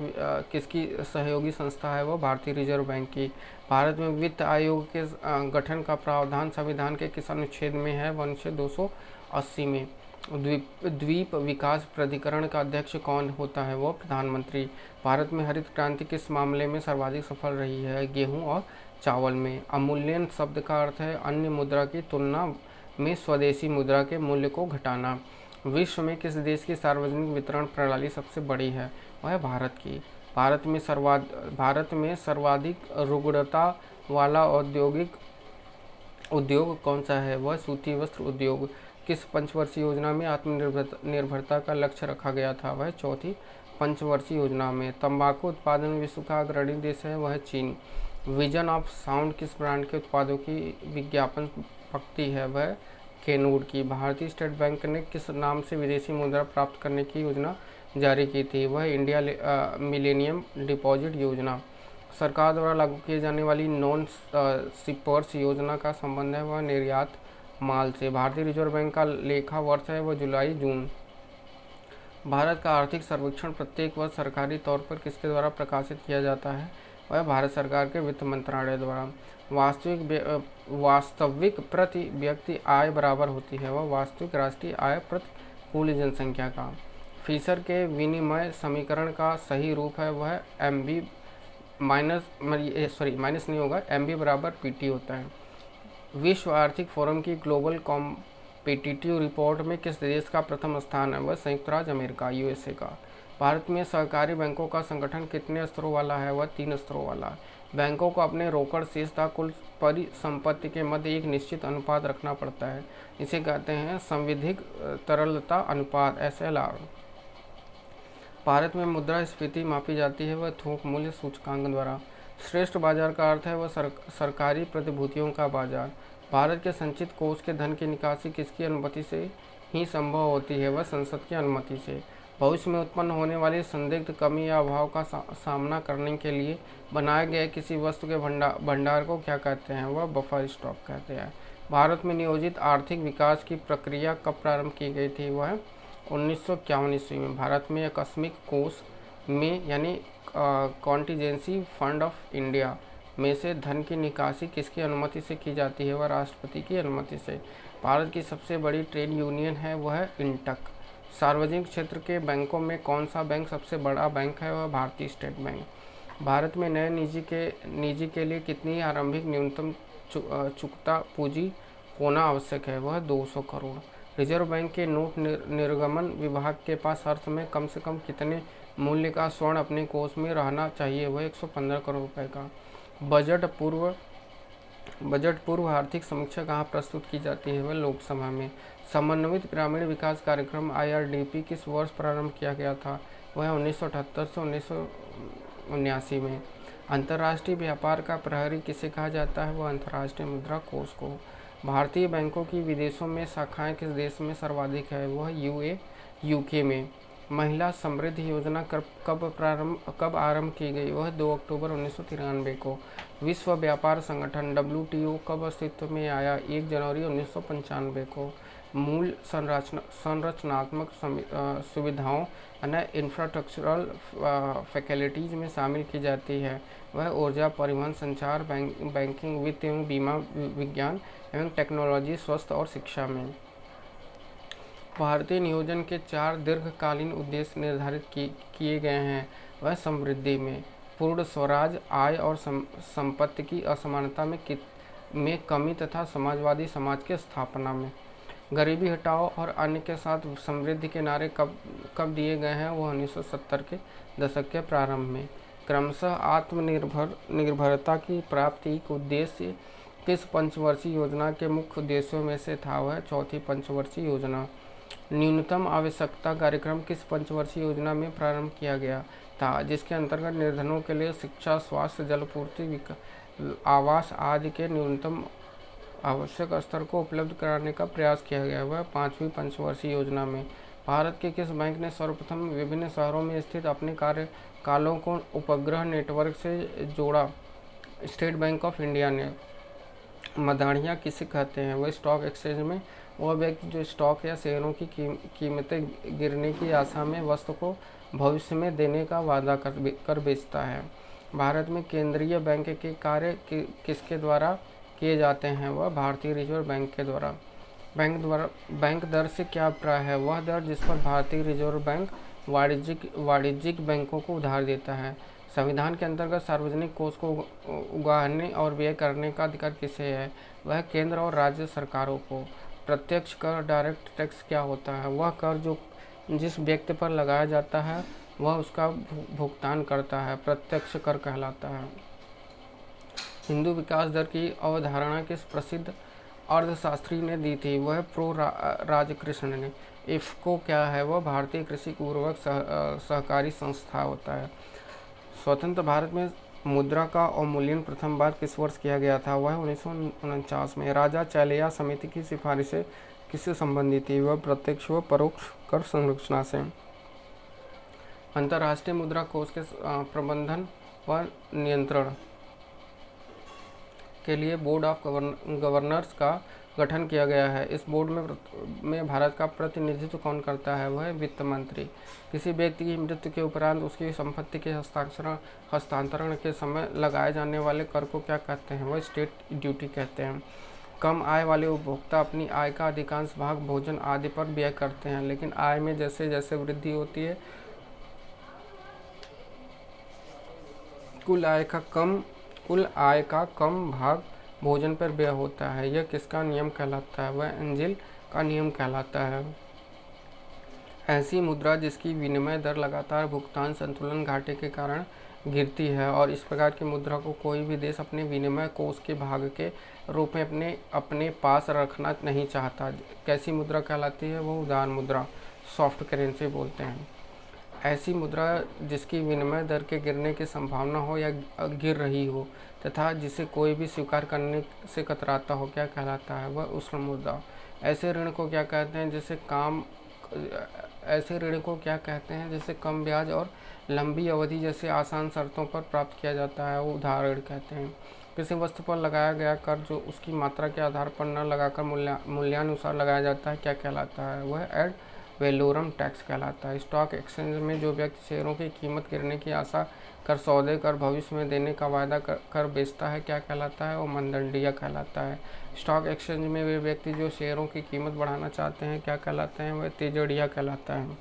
किसकी सहयोगी संस्था है? वह भारतीय रिजर्व बैंक की। भारत में वित्त आयोग के गठन का प्रावधान संविधान के किस अनुच्छेद में है? वह अनुच्छेद 280 में। द्वीप विकास प्राधिकरण का अध्यक्ष कौन होता है? वह प्रधानमंत्री। भारत में हरित क्रांति किस मामले में सर्वाधिक सफल रही है? गेहूं और चावल में। अमूल्यन शब्द का अर्थ है अन्य मुद्रा की तुलना में स्वदेशी मुद्रा के मूल्य को घटाना। विश्व में किस देश की सार्वजनिक वितरण प्रणाली सबसे बड़ी है? वह है भारत की। भारत में सर्वाधिक रुग्णता वाला उद्योग कौन सा है? वह सूती वस्त्र उद्योग। किस पंचवर्षीय योजना में आत्मनिर्भरता का लक्ष्य रखा गया था? वह चौथी पंचवर्षीय योजना में। तंबाकू उत्पादन में विश्व का अग्रणी देश है वह चीन। विजन ऑफ साउंड किस ब्रांड के उत्पादों की विज्ञापन पंक्ति है? वह केनूर की। भारतीय स्टेट बैंक ने किस नाम से विदेशी मुद्रा प्राप्त करने की योजना जारी की थी? वह इंडिया मिलेनियम डिपॉजिट योजना। सरकार द्वारा लागू किए जाने वाली नॉन शिपर्स योजना का संबंध है वह निर्यात माल से। भारतीय रिजर्व बैंक का लेखा वर्ष है वह जुलाई जून। भारत का आर्थिक सर्वेक्षण प्रत्येक वर्ष सरकारी तौर पर किसके द्वारा प्रकाशित किया जाता है? वह भारत सरकार के वित्त मंत्रालय द्वारा। वास्तविक प्रति व्यक्ति आय बराबर होती है वह वास्तविक राष्ट्रीय आय प्रति कुल जनसंख्या का। फिशर के विनिमय समीकरण का सही रूप है वह MB बराबर PT होता है। विश्व आर्थिक फोरम की ग्लोबल कॉम्पिटिटिव रिपोर्ट में किस देश का प्रथम स्थान है? वह संयुक्त राज्य अमेरिका USA का। भारत में सहकारी बैंकों का संगठन कितने स्तरों वाला है? वह 3 स्तरों वाला। बैंकों को अपने रोकड़ शेष तथा कुल परिसंपत्ति के मध्य एक निश्चित अनुपात रखना पड़ता है, इसे कहते हैं संविधिक तरलता अनुपात SLR। भारत में मुद्रास्फीति मापी जाती है वह थोक मूल्य सूचकांक द्वारा। श्रेष्ठ बाजार का अर्थ है वह सरकारी प्रतिभूतियों का बाजार। भारत के संचित कोष के धन की निकासी किसकी अनुमति से ही संभव होती है? वह संसद की अनुमति से। भविष्य में उत्पन्न होने वाली संदिग्ध कमी या अभाव का सामना करने के लिए बनाए गए किसी वस्तु के भंडार को क्या कहते हैं? वह बफर स्टॉक कहते हैं। भारत में नियोजित आर्थिक विकास की प्रक्रिया कब प्रारंभ की गई थी? वह 1951 ईस्वी में। भारत में आकस्मिक कोष में यानी कॉन्टीजेंसी फंड ऑफ इंडिया में से धन की निकासी किसकी अनुमति से की जाती है? वह राष्ट्रपति की अनुमति से। भारत की सबसे बड़ी ट्रेड यूनियन है वह इंटक। सार्वजनिक क्षेत्र के बैंकों में कौन सा बैंक सबसे बड़ा बैंक है? वह भारतीय स्टेट बैंक। भारत में नए निजी के लिए कितनी आरंभिक न्यूनतम चुकता पूंजी होना आवश्यक है? वह 200 करोड़। रिजर्व बैंक के नोट निर्गमन विभाग के पास हर समय कम से कम कितने मूल्य का स्वर्ण अपने कोष में रहना चाहिए? वह 115 करोड़ रुपए का। बजट पूर्व आर्थिक समीक्षा कहाँ प्रस्तुत की जाती है? वह लोकसभा में। समन्वित ग्रामीण विकास कार्यक्रम IRDP किस वर्ष प्रारंभ किया गया था? वह 1978 से 1979 में। अंतर्राष्ट्रीय व्यापार का प्रहरी किसे कहा जाता है? वह अंतर्राष्ट्रीय मुद्रा कोष को। भारतीय बैंकों की विदेशों में शाखाएं किस देश में सर्वाधिक है? वह UK में। महिला समृद्धि योजना कब आरंभ की गई? वह 2 अक्टूबर 1993 को। विश्व व्यापार संगठन WTO कब अस्तित्व में आया? 1 जनवरी 1995 को। मूल संरचनात्मक सुविधाओं अन्य इंफ्रास्ट्रक्चरल फैसिलिटीज़ में शामिल की जाती है। वह ऊर्जा, परिवहन, संचार, बैंकिंग, वित्त एवं बीमा, विज्ञान एवं टेक्नोलॉजी, स्वास्थ्य और शिक्षा में। भारतीय नियोजन के 4 दीर्घकालीन उद्देश्य निर्धारित किए गए हैं। वह समृद्धि में, पूर्ण स्वराज, आय और संपत्ति की असमानता में कमी तथा समाजवादी समाज की स्थापना में। गरीबी हटाओ और अन्य के साथ समृद्धि के नारे कब दिए गए हैं? वो 1970 के दशक के प्रारंभ में। क्रमशः आत्मनिर्भरता की प्राप्ति का उद्देश्य किस पंचवर्षीय योजना के मुख्य उद्देश्यों में से था? वह चौथी पंचवर्षीय योजना। न्यूनतम आवश्यकता कार्यक्रम किस पंचवर्षीय योजना में प्रारंभ किया गया था, जिसके अंतर्गत निर्धनों के लिए शिक्षा, स्वास्थ्य, जलपूर्ति, आवास आदि के न्यूनतम आवश्यक स्तर को उपलब्ध कराने का प्रयास किया गया? वह 5वीं पंचवर्षीय योजना में। भारत के किस बैंक ने सर्वप्रथम विभिन्न शहरों में स्थित अपने कार्यकालों को उपग्रह नेटवर्क से जोड़ा? स्टेट बैंक ऑफ इंडिया ने। मदानियाँ किसे कहते हैं? वह स्टॉक एक्सचेंज में वह व्यक्ति जो स्टॉक या शेयरों की कीमतें गिरने की आशा में वस्तु को भविष्य में देने का वादा कर बेचता है। भारत में केंद्रीय बैंक के कार्य किसके द्वारा किए जाते हैं? वह भारतीय रिजर्व बैंक के द्वारा। बैंक दर से क्या अभिप्राय है? वह दर जिस पर भारतीय रिजर्व बैंक वाणिज्यिक बैंकों को उधार देता है। संविधान के अंतर्गत सार्वजनिक कोष को उगाहने और व्यय करने का अधिकार किसे है? वह केंद्र और राज्य सरकारों को। प्रत्यक्ष कर, डायरेक्ट टैक्स क्या होता है? वह कर जो जिस व्यक्ति पर लगाया जाता है वह उसका भुगतान करता है, प्रत्यक्ष कर कहलाता है। हिंदू विकास दर की अवधारणा किस प्रसिद्ध अर्थशास्त्री ने दी थी? वह प्रो राजकृष्ण ने। इफ्को क्या है? वह भारतीय कृषि उर्वरक सहकारी संस्था होता है। स्वतंत्र भारत में मुद्रा का अवमूल्यन प्रथम बार किस वर्ष किया गया था? वह 1949 में। राजा चैलिया समिति की सिफारिशें किससे संबंधित थी? वह प्रत्यक्ष व परोक्ष कर संरचना से। अंतर्राष्ट्रीय मुद्रा कोष के प्रबंधन व नियंत्रण के लिए बोर्ड ऑफ गवर्नर्स का गठन किया गया है। इस बोर्ड में भारत का प्रतिनिधित्व कौन करता है? वह वित्त मंत्री। किसी व्यक्ति की मृत्यु के उपरांत उसकी संपत्ति के हस्तांतरण के समय लगाए जाने वाले कर को क्या कहते हैं? वह स्टेट ड्यूटी कहते हैं। कम आय वाले उपभोक्ता अपनी आय का अधिकांश भाग भोजन आदि पर व्यय करते हैं, लेकिन आय में जैसे जैसे वृद्धि होती है कुल आय का कम भाग भोजन पर व्यय होता है। यह किसका नियम कहलाता है? वह एंजिल का नियम कहलाता है। ऐसी मुद्रा जिसकी विनिमय दर लगातार भुगतान संतुलन घाटे के कारण गिरती है और इस प्रकार की मुद्रा को कोई भी देश अपने विनिमय कोष के भाग के रूप में अपने पास रखना नहीं चाहता। कैसी मुद्रा कहलाती है? वो उदार मुद्रा, सॉफ्ट करेंसी बोलते हैं। ऐसी मुद्रा जिसकी विनिमय दर के गिरने की संभावना हो या गिर रही हो तथा जिसे कोई भी स्वीकार करने से कतराता हो, क्या कहलाता है? वह उष्ण मुद्रा। ऐसे ऋण को क्या कहते हैं जिसे कम ब्याज और लंबी अवधि जैसे आसान शर्तों पर प्राप्त किया जाता है? वो उधार ऋण कहते हैं। किसी वस्तु पर लगाया गया कर जो उसकी मात्रा के आधार पर न लगाकर मूल्यानुसार लगाया जाता है, क्या कहलाता है? वह एड वैलोरम टैक्स कहलाता है। स्टॉक एक्सचेंज में जो व्यक्ति शेयरों की कीमत गिरने की आशा कर सौदे कर भविष्य में देने का वायदा कर बेचता है, क्या कहलाता है? वो मनदंडिया कहलाता है। स्टॉक एक्सचेंज में वे व्यक्ति जो शेयरों की कीमत बढ़ाना चाहते हैं, क्या कहलाते हैं? वह तेजड़िया कहलाता है।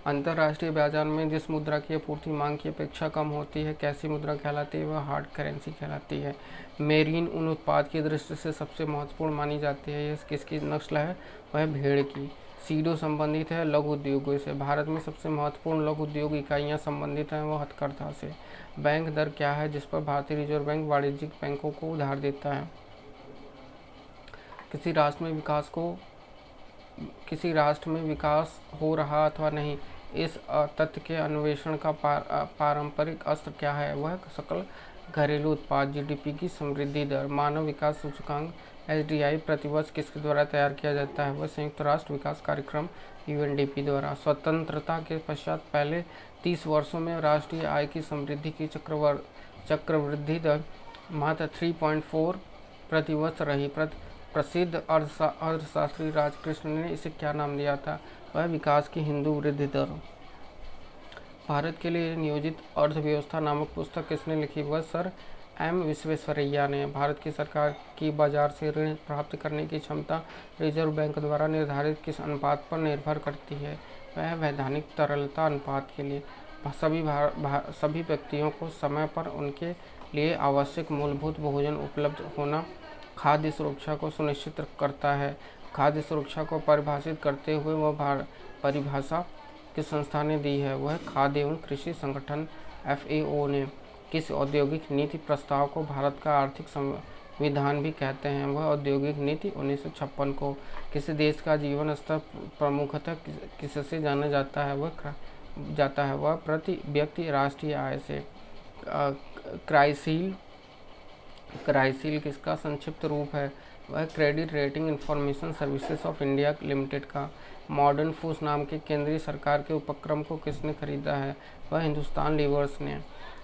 अंतर्राष्ट्रीय बाजार में जिस मुद्रा की आपूर्ति मांग की अपेक्षा कम होती है, कैसी मुद्रा कहलाती है? वह हार्ड करेंसी कहलाती है। मेरीन ऊन उत्पाद की दृष्टि से सबसे महत्वपूर्ण मानी जाती है। यह किसकी नस्ल है? वह भेड़ की। सीडो संबंधित है लघु उद्योगों से। भारत में सबसे महत्वपूर्ण लघु उद्योग इकाइयाँ संबंधित हैं, वो हथकरघा से। बैंक दर क्या है जिस पर भारतीय रिजर्व बैंक वाणिज्यिक बैंकों को उधार देता है? किसी राष्ट्र में विकास हो रहा अथवा नहीं, इस तथ्य के अन्वेषण का पारंपरिक अस्त्र क्या है? वह सकल घरेलू उत्पाद, जीडीपी की समृद्धि दर। मानव विकास सूचकांक एसडीआई प्रतिवर्ष किसके द्वारा तैयार किया जाता है? वह संयुक्त राष्ट्र विकास कार्यक्रम यूएनडीपी द्वारा। स्वतंत्रता के पश्चात पहले 30 वर्षों में राष्ट्रीय आय की समृद्धि की चक्रवृद्धि दर मात्र 3.4 प्रतिवर्ष रही। प्रसिद्ध अर्थशास्त्री राजकृष्ण ने इसे क्या नाम दिया था? वह विकास की हिंदू वृद्धि दर। भारत के लिए नियोजित अर्थव्यवस्था नामक पुस्तक किसने लिखी? वह सर एम विश्वेश्वरैया ने। भारत की सरकार की बाजार से ऋण प्राप्त करने की क्षमता रिजर्व बैंक द्वारा निर्धारित किस अनुपात पर निर्भर करती है? वह वैधानिक तरलता अनुपात के लिए। सभी व्यक्तियों को समय पर उनके लिए आवश्यक मूलभूत भोजन उपलब्ध होना खाद्य सुरक्षा को सुनिश्चित करता है। खाद्य सुरक्षा को परिभाषित करते हुए वह परिभाषा किस संस्था ने दी है? वह खाद्य एवं कृषि संगठन FAO ने। किस औद्योगिक नीति प्रस्ताव को भारत का आर्थिक संविधान भी कहते हैं? वह औद्योगिक नीति 1956 को। किसी देश का जीवन स्तर प्रमुखतः किससे जाना जाता है? वह प्रति व्यक्ति राष्ट्रीय आय से। क्राइसिल किसका संक्षिप्त रूप है? वह credit rating information services of India limited का। मॉडर्न फूड्स नाम के केंद्रीय सरकार के उपक्रम को किसने खरीदा है? वह हिंदुस्तान लीवर्स ने।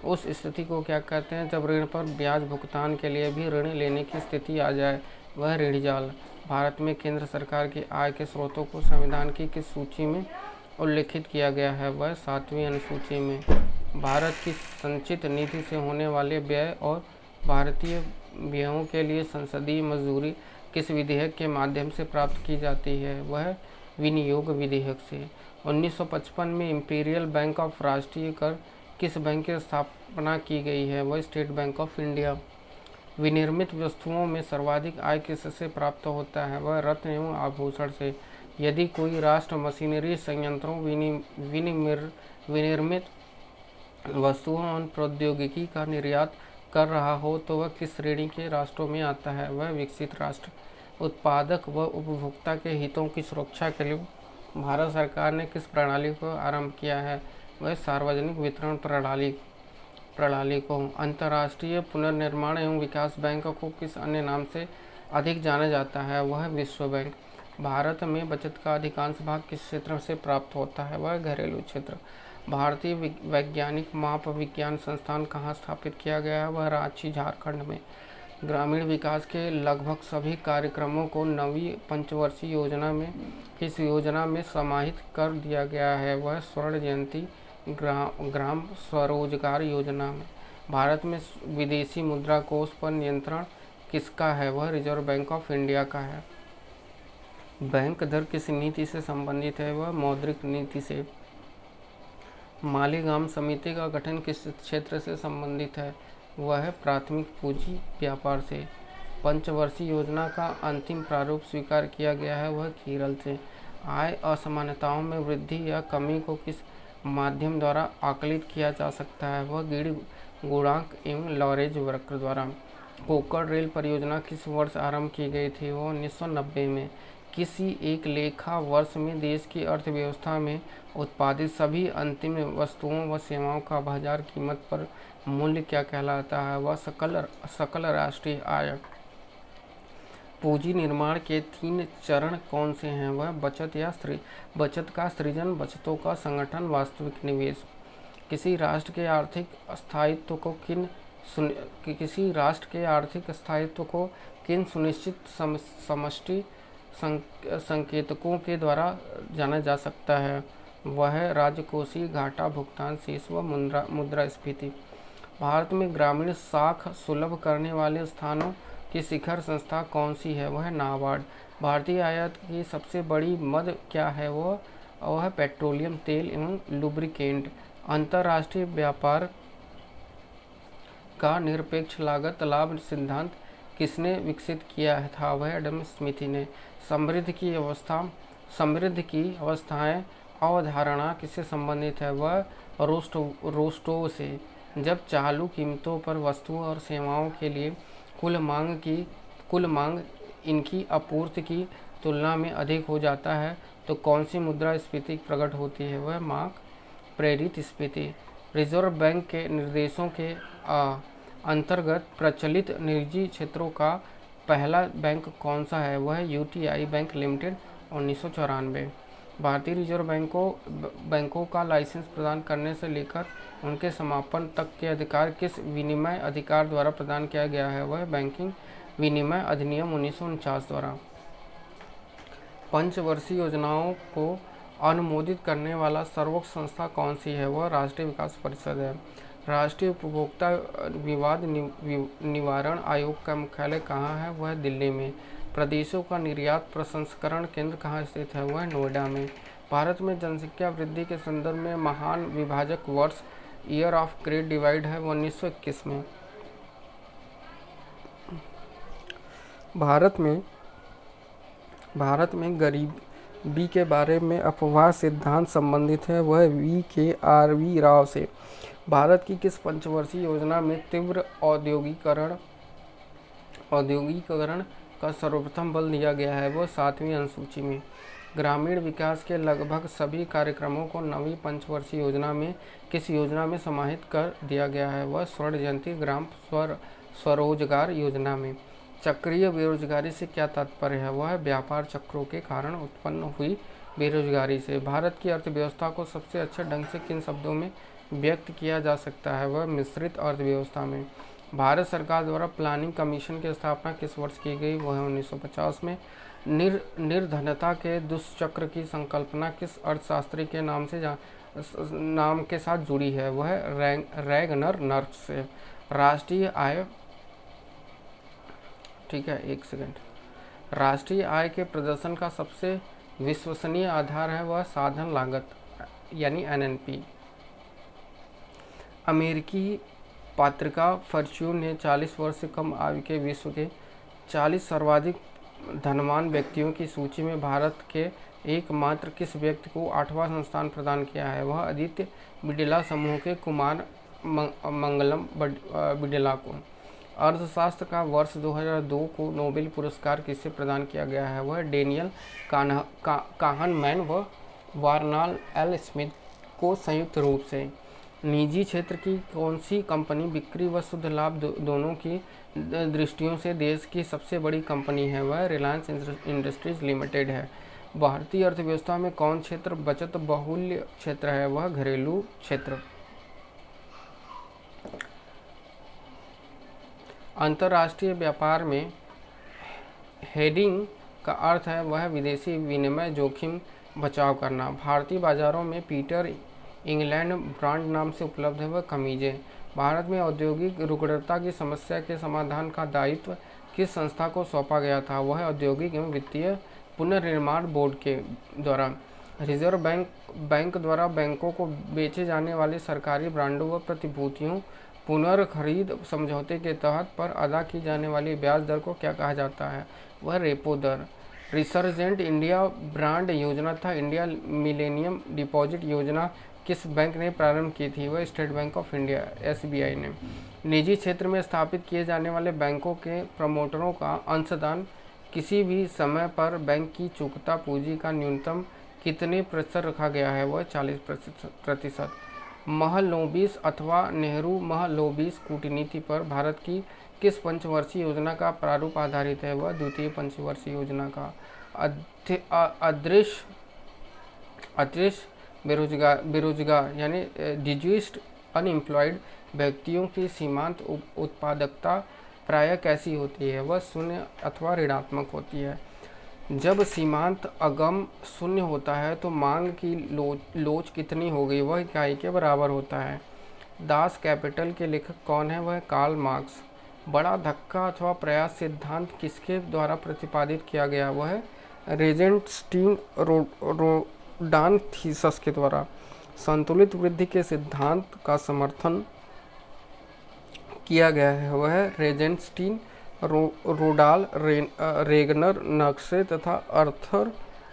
उस स्थिति को क्या कहते हैं जब ऋण पर ब्याज भुगतान के लिए भी ऋण लेने की स्थिति आ जाए? वह ऋण जाल। भारत में केंद्र सरकार की आय के स्रोतों को संविधान की किस सूची में उल्लिखित किया गया है? वह 7वीं अनुसूची में। भारत की संचित नीति से होने वाले व्यय और भारतीय व्ययों के लिए संसदीय मंजूरी किस विधेयक के माध्यम से प्राप्त की जाती है? वह विनियोग विधेयक से। 1955 में इंपीरियल बैंक ऑफ राष्ट्रीय कर किस बैंक की स्थापना की गई है? वह स्टेट बैंक ऑफ इंडिया। विनिर्मित वस्तुओं में सर्वाधिक आय किससे प्राप्त होता है? वह रत्न एवं आभूषण से। यदि कोई राष्ट्र मशीनरी संयंत्रों विनिर्मित वस्तुओं और प्रौद्योगिकी का निर्यात कर रहा हो तो वह किस श्रेणी के राष्ट्रों में आता है? वह विकसित राष्ट्र। उत्पादक व उपभोक्ता के हितों की सुरक्षा के लिए भारत सरकार ने किस प्रणाली को आरंभ किया है? वह सार्वजनिक वितरण प्रणाली को। अंतर्राष्ट्रीय पुनर्निर्माण एवं विकास बैंक को किस अन्य नाम से अधिक जाना जाता है? वह विश्व बैंक। भारत में बचत का अधिकांश भाग किस क्षेत्र से प्राप्त होता है? वह घरेलू क्षेत्र। भारतीय वैज्ञानिक माप विज्ञान संस्थान कहाँ स्थापित किया गया है? वह रांची झारखंड में। ग्रामीण विकास के लगभग सभी कार्यक्रमों को नवीं पंचवर्षीय योजना में किस योजना में समाहित कर दिया गया है? वह स्वर्ण जयंती ग्राम स्वरोजगार योजना में। भारत में विदेशी मुद्रा कोष पर नियंत्रण किसका है? वह रिजर्व बैंक ऑफ इंडिया का है। बैंक दर किस नीति से संबंधित है? वह मौद्रिक नीति से। मालीगाम समिति का गठन किस क्षेत्र से संबंधित है? वह प्राथमिक पूंजी व्यापार से। पंचवर्षीय योजना का अंतिम प्रारूप स्वीकार किया गया है? वह केरल से। आय असमानताओं में वृद्धि या कमी को किस माध्यम द्वारा आकलित किया जा सकता है? वह गीड गुणांक एवं लॉरेंज वक्र द्वारा। कोकण रेल परियोजना किस वर्ष आरंभ की गई थी? वह 1990 में। किसी एक लेखा वर्ष में देश की अर्थव्यवस्था में उत्पादित सभी अंतिम वस्तुओं व सेवाओं का बाजार कीमत पर मूल्य क्या कहलाता है? वह सकल राष्ट्रीय आय। पूंजी निर्माण के 3 चरण कौन से हैं? वह बचत का सृजन, बचतों का संगठन, वास्तविक निवेश। किसी राष्ट्र के आर्थिक स्थायित्व को किन सुनिश्चित समष्टि संकेतकों के द्वारा जाना जा सकता है? वह राजकोषीय घाटा, भुगतान शेष व मुद्रास्फीति। भारत में ग्रामीण साख सुलभ करने वाले स्थानों की शिखर संस्था कौन सी है? वह नाबार्ड। भारतीय आयात की सबसे बड़ी मद क्या है? वह पेट्रोलियम तेल एवं लुब्रिकेंट। अंतर्राष्ट्रीय व्यापार का निरपेक्ष लागत लाभ सिद्धांत किसने विकसित किया था? वह एडम स्मिथ ने। समृद्धि की अवस्थाएं अवधारणा किससे संबंधित है? वह रोस्टो से। जब चालू कीमतों पर वस्तुओं और सेवाओं के लिए कुल मांग इनकी आपूर्ति की तुलना में अधिक हो जाता है तो कौन सी मुद्रास्फीति प्रकट होती है? वह मांग प्रेरित स्फीति। रिजर्व बैंक के निर्देशों के अंतर्गत प्रचलित निजी क्षेत्रों का पहला बैंक कौन सा है? वह UTI बैंक लिमिटेड 1994। भारतीय रिजर्व बैंकों का लाइसेंस प्रदान करने से लेकर उनके समापन तक के अधिकार किस विनिमय अधिकार द्वारा प्रदान किया गया है? वह बैंकिंग विनिमय अधिनियम 1949 द्वारा। पंचवर्षीय योजनाओं को अनुमोदित करने वाला सर्वोच्च संस्था कौन सी है? वह राष्ट्रीय विकास परिषद है। राष्ट्रीय उपभोक्ता विवाद निवारण आयोग का मुख्यालय कहाँ है? वह दिल्ली में। प्रदेशों का निर्यात प्रसंस्करण केंद्र कहाँ स्थित है? वह नोएडा में। भारत में जनसंख्या वृद्धि के संदर्भ में महान विभाजक वर्ष ईयर ऑफ ग्रेट डिवाइड है, 1921 में। भारत में गरीबी के बारे में अपवाह सिद्धांत संबंधित है, वह VKRV राव से। भारत की किस पंचवर्षीय योजना में तीव्र औद्योगिकरण का सर्वप्रथम बल दिया गया है? वह 7वीं अनुसूची में। ग्रामीण विकास के लगभग सभी कार्यक्रमों को 9वीं पंचवर्षीय योजना में किस योजना में समाहित कर दिया गया है? वह स्वर्ण जयंती ग्राम स्वरोजगार योजना में। चक्रीय बेरोजगारी से क्या तात्पर्य है? वह व्यापार चक्रों के कारण उत्पन्न हुई बेरोजगारी से। भारत की अर्थव्यवस्था को सबसे अच्छे ढंग से किन शब्दों में व्यक्त किया जा सकता है? वह मिश्रित अर्थव्यवस्था में। भारत सरकार द्वारा प्लानिंग कमीशन की स्थापना किस वर्ष की गई? वह 1950 में। निर्धनता के दुष्चक्र की संकल्पना किस अर्थशास्त्री के नाम के साथ जुड़ी है? वह रैगनर नर्स से। राष्ट्रीय आय, ठीक है, एक सेकंड। राष्ट्रीय आय के प्रदर्शन का सबसे विश्वसनीय आधार है वह साधन लागत यानी NNP। अमेरिकी पत्रिका फॉर्च्यून ने 40 वर्ष से कम आयु के विश्व के 40 सर्वाधिक धनवान व्यक्तियों की सूची में भारत के एकमात्र किस व्यक्ति को 8वां स्थान प्रदान किया है? वह आदित्य बिड़ला समूह के कुमार मंगलम बिड़ला को। अर्थशास्त्र का वर्ष 2002 को नोबेल पुरस्कार किसे प्रदान किया गया है? वह डेनियल काहनमैन व वार्नल एल स्मिथ को संयुक्त रूप से। निजी क्षेत्र की कौन सी कंपनी बिक्री व शुद्ध लाभ दोनों की दृष्टियों से देश की सबसे बड़ी कंपनी है? वह रिलायंस इंडस्ट्रीज लिमिटेड है। भारतीय अर्थव्यवस्था में कौन क्षेत्र बचत बहुल्य क्षेत्र है? वह घरेलू क्षेत्र। अंतर्राष्ट्रीय व्यापार में हेडिंग का अर्थ है वह विदेशी विनिमय जोखिम बचाव करना। भारतीय बाजारों में पीटर इंग्लैंड ब्रांड नाम से उपलब्ध है वह कमीजें। भारत में औद्योगिक रुग्णता की समस्या के समाधान का दायित्व किस संस्था को सौंपा गया था? वह औद्योगिक एवं वित्तीय पुनर्निर्माण बोर्ड के द्वारा। रिजर्व बैंक द्वारा बैंकों को बेचे जाने वाले सरकारी ब्रांडों व प्रतिभूतियों पुनर्खरीद समझौते के तहत पर अदा की जाने वाली ब्याज दर को क्या कहा जाता है? वह रेपो दर। रिसर्जेंट इंडिया ब्रांड योजना तथा इंडिया मिलेनियम डिपॉजिट योजना किस बैंक ने प्रारंभ की थी? वह state bank of India SBI ने। निजी क्षेत्र में स्थापित किए जाने वाले बैंकों के प्रमोटरों का अंशदान किसी भी समय पर बैंक की चुकता पूंजी का न्यूनतम कितने प्रतिशत रखा गया है? वह 40%। महलनोबिस अथवा नेहरू महलनोबिस कूटनीति पर भारत की किस पंचवर्षीय योजना का प्रारूप आधारित है? वह द्वितीय पंचवर्षीय योजना का। अदृश्य बेरोजगार यानी डिजीज्ड अनएम्प्लॉयड व्यक्तियों की सीमांत उत्पादकता प्रायः कैसी होती है? वह शून्य अथवा ऋणात्मक होती है। जब सीमांत अगम शून्य होता है तो मांग की लोच कितनी हो गई? वह इकाई के बराबर होता है। दास कैपिटल के लेखक कौन है? वह कार्ल मार्क्स। बड़ा धक्का अथवा प्रयास सिद्धांत किसके द्वारा प्रतिपादित किया गया? वह रोजेनस्टीन रोडान थीसिस के द्वारा। संतुलित वृद्धि के सिद्धांत का समर्थन किया गया है वह रोजेनस्टीन रोडाल रेगनर नक्शे तथा अर्थर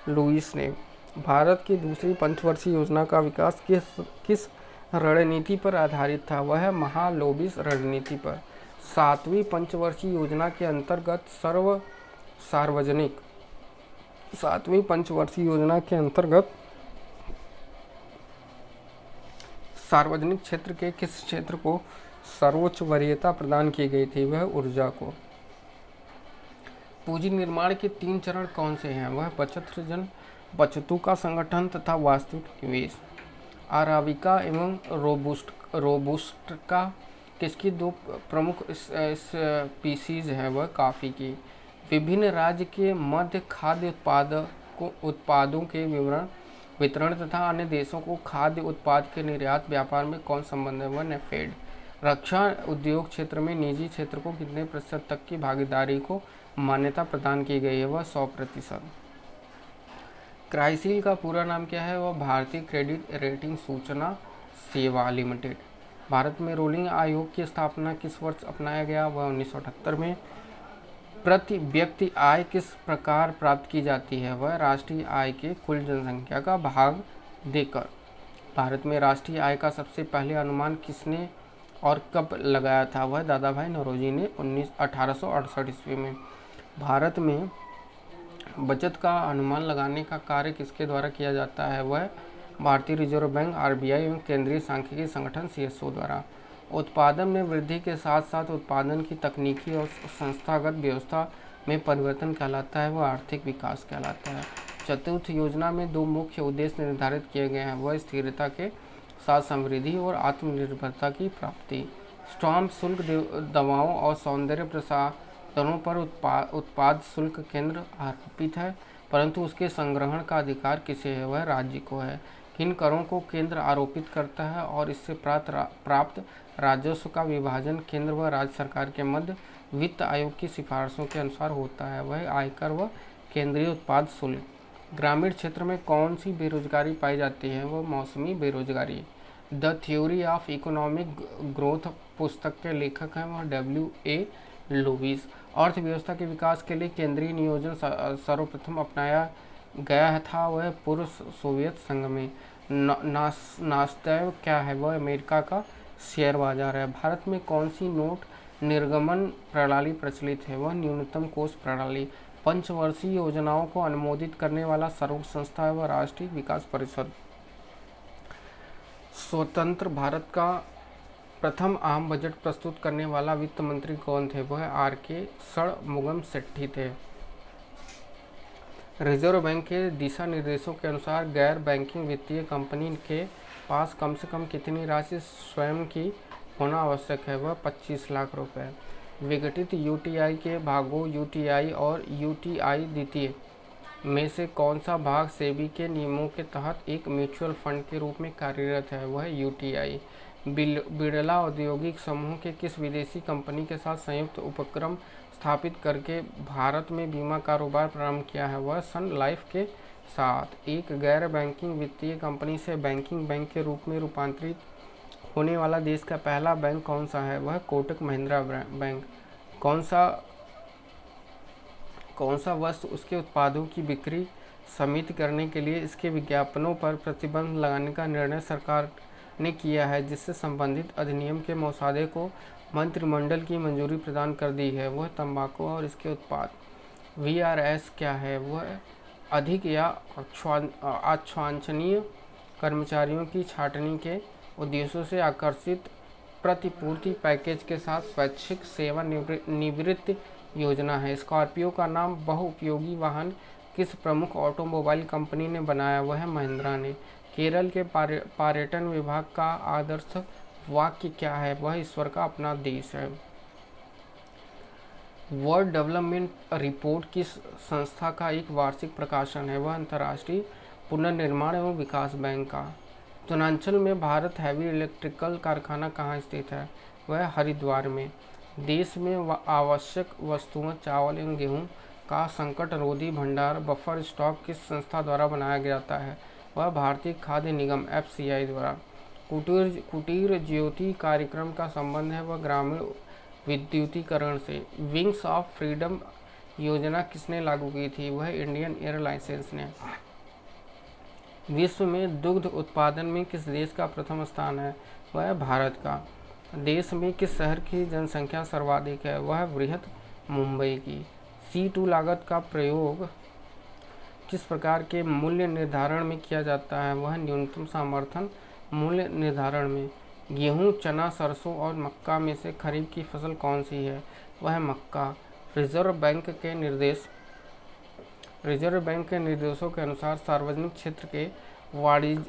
लुईस ने। भारत की दूसरी पंचवर्षीय योजना का विकास किस रणनीति पर आधारित था? वह महालोबिस रणनीति पर। सातवीं पंचवर्षीय योजना के अंतर्गत सातवीं पंचवर्षीय योजना के अंतर्गत सार्वजनिक क्षेत्र के किस क्षेत्र को सर्वोच्च वरीयता प्रदान की गई थी? वह ऊर्जा को। पूंजी निर्माण के 3 चरण कौन से हैं? वह बचत सृजन, बचतों का संगठन तथा वास्तविक निवेश। अराबिका एवं रोबुस्टा किसकी दो प्रमुख स्पीसीज है वह कॉफ़ी की। विभिन्न राज्य के मध्य खाद्य उत्पादों के वितरण तथा अन्य देशों को खाद्य उत्पाद के निर्यात व्यापार में कौन संबंध है वह नेफेड। रक्षा उद्योग क्षेत्र में निजी क्षेत्र को कितने प्रतिशत तक की भागीदारी को मान्यता प्रदान की गई है वह 100%। क्राइसिल का पूरा नाम क्या है वह भारतीय क्रेडिट रेटिंग सूचना सेवा लिमिटेड। भारत में रोलिंग आयोग की स्थापना किस वर्ष अपनाया गया वह 1978 में। प्रति व्यक्ति आय किस प्रकार प्राप्त की जाती है वह राष्ट्रीय आय के कुल जनसंख्या का भाग देकर। भारत में राष्ट्रीय आय का सबसे पहले अनुमान किसने और कब लगाया था वह दादा भाई नौरोजी ने 1868 ईस्वी में। भारत में बचत का अनुमान लगाने का कार्य किसके द्वारा किया जाता है वह भारतीय रिजर्व बैंक RBI एवं केंद्रीय सांख्यिकी संगठन CSO द्वारा। उत्पादन में वृद्धि के साथ साथ उत्पादन की तकनीकी और संस्थागत व्यवस्था में परिवर्तन कहलाता है वह आर्थिक विकास कहलाता है। चतुर्थ योजना में दो मुख्य उद्देश्य निर्धारित किए गए हैं वह स्थिरता के साथ समृद्धि और आत्मनिर्भरता की प्राप्ति। स्टाम्प शुल्क दवाओं और सौंदर्य प्रसाधनों पर उत्पाद शुल्क केंद्र आरोपित है, परंतु उसके संग्रहण का अधिकार किसे है वह राज्य को है। किन करों को केंद्र आरोपित करता है और इससे प्राप्त राजस्व का विभाजन केंद्र व राज्य सरकार के मध्य वित्त आयोग की सिफारिशों के अनुसार होता है वह आयकर व केंद्रीय उत्पाद शुल्क। ग्रामीण क्षेत्र में कौन सी बेरोजगारी पाई जाती है वह मौसमी बेरोजगारी। The theory of economic growth पुस्तक के लेखक हैं वह W.A. लुईस। अर्थव्यवस्था के विकास के लिए केंद्रीय नियोजन सर्वप्रथम अपनाया गया था वह पूर्व सोवियत संघ में। नास्तेव क्या है वह अमेरिका का शेयर बाजार है। भारत में कौन सी नोट निर्गमन प्रणाली प्रचलित है वह न्यूनतम कोष प्रणाली। पंचवर्षीय योजनाओं को अनुमोदित करने वाला सर्वोच्च संस्था है वह राष्ट्रीय विकास परिषद। स्वतंत्र भारत का प्रथम आम बजट प्रस्तुत करने वाला वित्त मंत्री कौन थे वह R.K. षणमुगम शेट्टी थे। रिजर्व बैंक के दिशा निर्देशों के अनुसार गैर बैंकिंग वित्तीय कंपनी के पास कम से कम कितनी राशि स्वयं की होना आवश्यक है वह 25 लाख रुपए। विघटित UTI के भागों UTI और UTI द्वितीय में से कौन सा भाग सेबी के नियमों के तहत एक म्यूचुअल फंड के रूप में कार्यरत है वह UTI। बिड़ला औद्योगिक समूह के किस विदेशी कंपनी के साथ संयुक्त उपक्रम स्थापित करके भारत में बीमा कारोबार प्रारंभ किया है वह सन लाइफ के साथ। एक गैर बैंकिंग वित्तीय कंपनी से बैंकिंग बैंक के रूप में रूपांतरित होने वाला देश का पहला बैंक कौन सा है वह कोटक महिंद्रा बैंक। कौन सा वस्तु उसके उत्पादों की बिक्री सीमित करने के लिए इसके विज्ञापनों पर प्रतिबंध लगाने का निर्णय सरकार ने किया है जिससे संबंधित अधिनियम के मसौदे को मंत्रिमंडल की मंजूरी प्रदान कर दी है वह तंबाकू और इसके उत्पाद। VRS क्या है वह अधिक या अवांछनीय कर्मचारियों की छांटनी के उद्देश्यों से आकर्षित प्रतिपूर्ति पैकेज के साथ स्वैच्छिक सेवानिवृत्ति योजना है। स्कॉर्पियो का नाम बहुउपयोगी वाहन किस प्रमुख ऑटोमोबाइल कंपनी ने बनाया वह महिंद्रा ने। केरल के पर्यटन विभाग का आदर्श वाक्य क्या है वह ईश्वर का अपना देश है। वर्ल्ड डेवलपमेंट रिपोर्ट किस संस्था का एक वार्षिक प्रकाशन है वह अंतर्राष्ट्रीय पुनर्निर्माण एवं विकास बैंक का। उत्तरांचल में भारत हैवी इलेक्ट्रिकल कारखाना कहाँ स्थित है वह हरिद्वार में। देश में आवश्यक वस्तुओं चावल एवं गेहूँ का संकट रोधी भंडार बफर स्टॉक किस संस्था द्वारा बनाया जाता है वह भारतीय खाद्य निगम FCI द्वारा। कुटीर ज्योति कार्यक्रम का संबंध है वह ग्रामीण विद्युतीकरण से। विंग्स ऑफ फ्रीडम योजना किसने लागू की थी वह इंडियन एयरलाइंस ने। विश्व में दुग्ध उत्पादन में किस देश का प्रथम स्थान है वह भारत का। देश में किस शहर की जनसंख्या सर्वाधिक है वह बृहत मुंबई की। C2 लागत का प्रयोग किस प्रकार के मूल्य निर्धारण में किया जाता है वह न्यूनतम समर्थन मूल्य निर्धारण में। गेहूं, चना, सरसों और मक्का में से खरीफ की फसल कौन सी है वह मक्का। रिजर्व बैंक के निर्देशों के अनुसार सार्वजनिक क्षेत्र के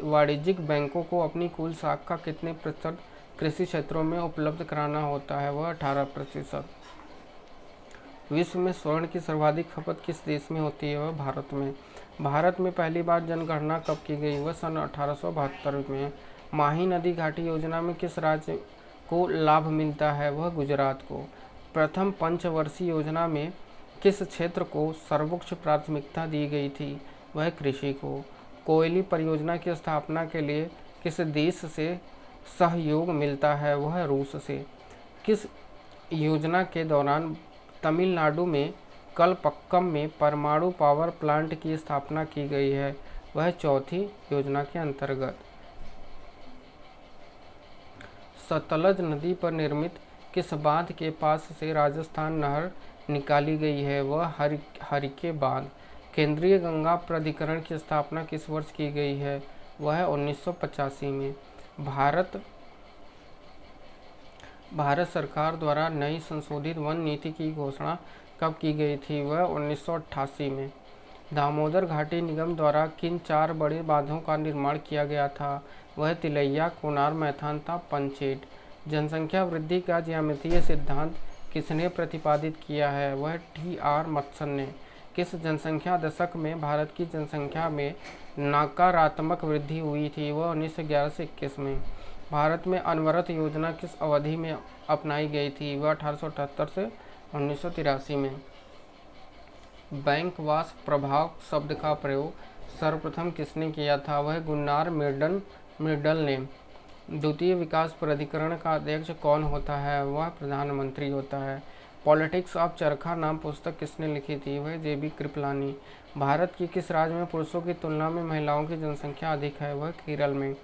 वाणिज्यिक बैंकों को अपनी कुल साख का कितने प्रतिशत कृषि क्षेत्रों में उपलब्ध कराना होता है वह 18%। विश्व में स्वर्ण की सर्वाधिक खपत किस देश में होती है वह भारत में। भारत में पहली बार जनगणना कब की गई वह सन 1872 में। माही नदी घाटी योजना में किस राज्य को लाभ मिलता है वह गुजरात को। प्रथम पंचवर्षीय योजना में किस क्षेत्र को सर्वोच्च प्राथमिकता दी गई थी वह कृषि को। कोयली परियोजना की स्थापना के लिए किस देश से सहयोग मिलता है वह रूस से। किस योजना के दौरान तमिलनाडु में कलपक्कम में परमाणु पावर प्लांट की स्थापना की गई है वह चौथी योजना के अंतर्गत। सतलज नदी पर निर्मित किस बांध के पास से राजस्थान नहर निकाली गई है वह हरिके बांध। केंद्रीय गंगा प्राधिकरण की स्थापना किस वर्ष की गई है वह 1985 में। भारत सरकार द्वारा नई संशोधित वन नीति की घोषणा कब की गई थी वह 1988 में। दामोदर घाटी निगम द्वारा किन 4 बड़े बांधों का निर्माण किया गया था वह तिलैया, कोनार, मैथान था पंचेट। जनसंख्या वृद्धि का ज्यामितीय सिद्धांत किसने प्रतिपादित किया है वह T.R. मत्सन ने। किस जनसंख्या दशक में भारत की जनसंख्या में नकारात्मक वृद्धि हुई थी वह 1911 से 21 में। भारत में अनवरत योजना किस अवधि में अपनाई गई थी वह 1878 से 1983 में। बैंकवास प्रभाव शब्द का प्रयोग सर्वप्रथम किसने किया था वह गुन्नार मिर्डल ने। द्वितीय विकास प्राधिकरण का अध्यक्ष कौन होता है वह प्रधानमंत्री होता है। पॉलिटिक्स ऑफ चरखा नाम पुस्तक किसने लिखी थी वह J.B. कृपलानी। भारत के किस राज्य में पुरुषों की तुलना में महिलाओं की जनसंख्या अधिक है वह केरल में।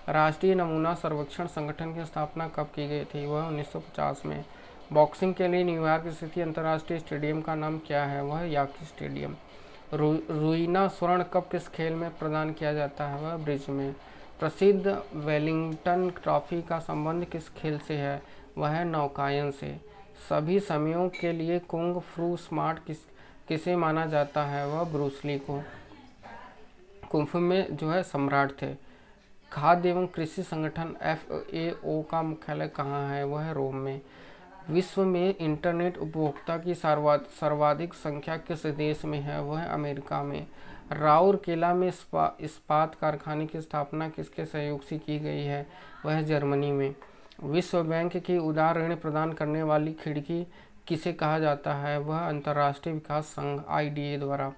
राष्ट्रीय नमूना सर्वेक्षण संगठन की स्थापना कब की गई थी वह 1950 में। बॉक्सिंग के लिए न्यूयॉर्क स्थित अंतर्राष्ट्रीय स्टेडियम का नाम क्या है वह याकी स्टेडियम। रुइना स्वर्ण कप किस खेल में प्रदान किया जाता है वह ब्रिज में। प्रसिद्ध वेलिंगटन ट्रॉफी का संबंध किस खेल से है वह नौकायन से। सभी समयों के लिए कुंग फू स्मार्ट किसे माना जाता है वह ब्रूस ली को। कुंफू में जो है सम्राट थे। खाद्य एवं कृषि संगठन FAO का मुख्यालय कहाँ है वह रोम में। विश्व में इंटरनेट उपभोक्ता की सर्वाधिक संख्या किस देश में है वह अमेरिका में। राउरकेला में इस्पात कारखाने की स्थापना किसके सहयोग से की गई है वह जर्मनी में। विश्व बैंक की उदार ऋण प्रदान करने वाली खिड़की किसे कहा जाता है वह अंतर्राष्ट्रीय विकास संघ IDA द्वारा।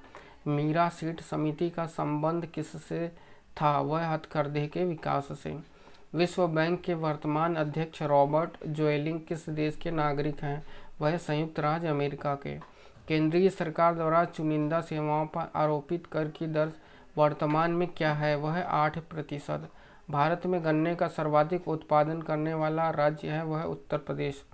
मीरा सीट समिति का संबंध किससे था वह हथकरघे के विकास से। विश्व बैंक के वर्तमान अध्यक्ष रॉबर्ट जोएलिंग किस देश के नागरिक हैं वह संयुक्त राज्य अमेरिका के। केंद्रीय सरकार द्वारा चुनिंदा सेवाओं पर आरोपित कर की दर वर्तमान में क्या है वह 8%। भारत में गन्ने का सर्वाधिक उत्पादन करने वाला राज्य है वह उत्तर प्रदेश।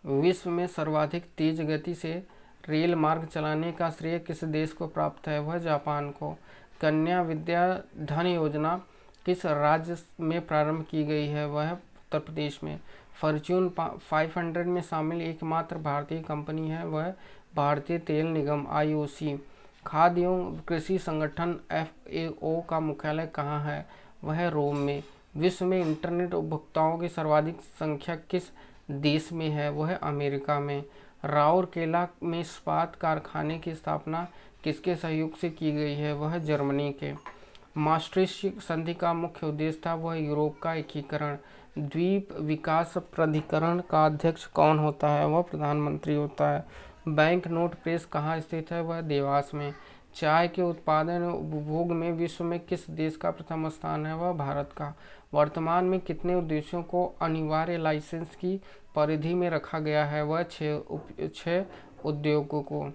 विश्व में सर्वाधिक तेज गति से रेल मार्ग चलाने का श्रेय किस देश को प्राप्त है वह जापान को। कन्या विद्या धन योजना किस राज्य में प्रारंभ की गई है वह उत्तर प्रदेश में। फॉर्च्यून 500 में शामिल एकमात्र भारतीय कंपनी है वह भारतीय तेल निगम IOC। खाद्य एवं कृषि संगठन FAO का मुख्यालय कहाँ है वह रोम में। विश्व में इंटरनेट उपभोक्ताओं की सर्वाधिक संख्या किस देश में है वह अमेरिका में। राउरकेला में इस्पात कारखाने की स्थापना किसके सहयोग से की गई है वह जर्मनी के। maastricht संधि का मुख्य उद्देश्य था वह यूरोप का एकीकरण। द्वीप विकास प्राधिकरण का अध्यक्ष कौन होता है वह प्रधानमंत्री होता है। बैंक नोट प्रेस कहाँ स्थित है वह देवास में। चाय के उत्पादन और उपभोग में विश्व में किस देश का प्रथम स्थान है वह भारत का। वर्तमान में कितने उद्देश्यों को अनिवार्य लाइसेंस की परिधि में रखा गया है वह 6 उद्योगों को।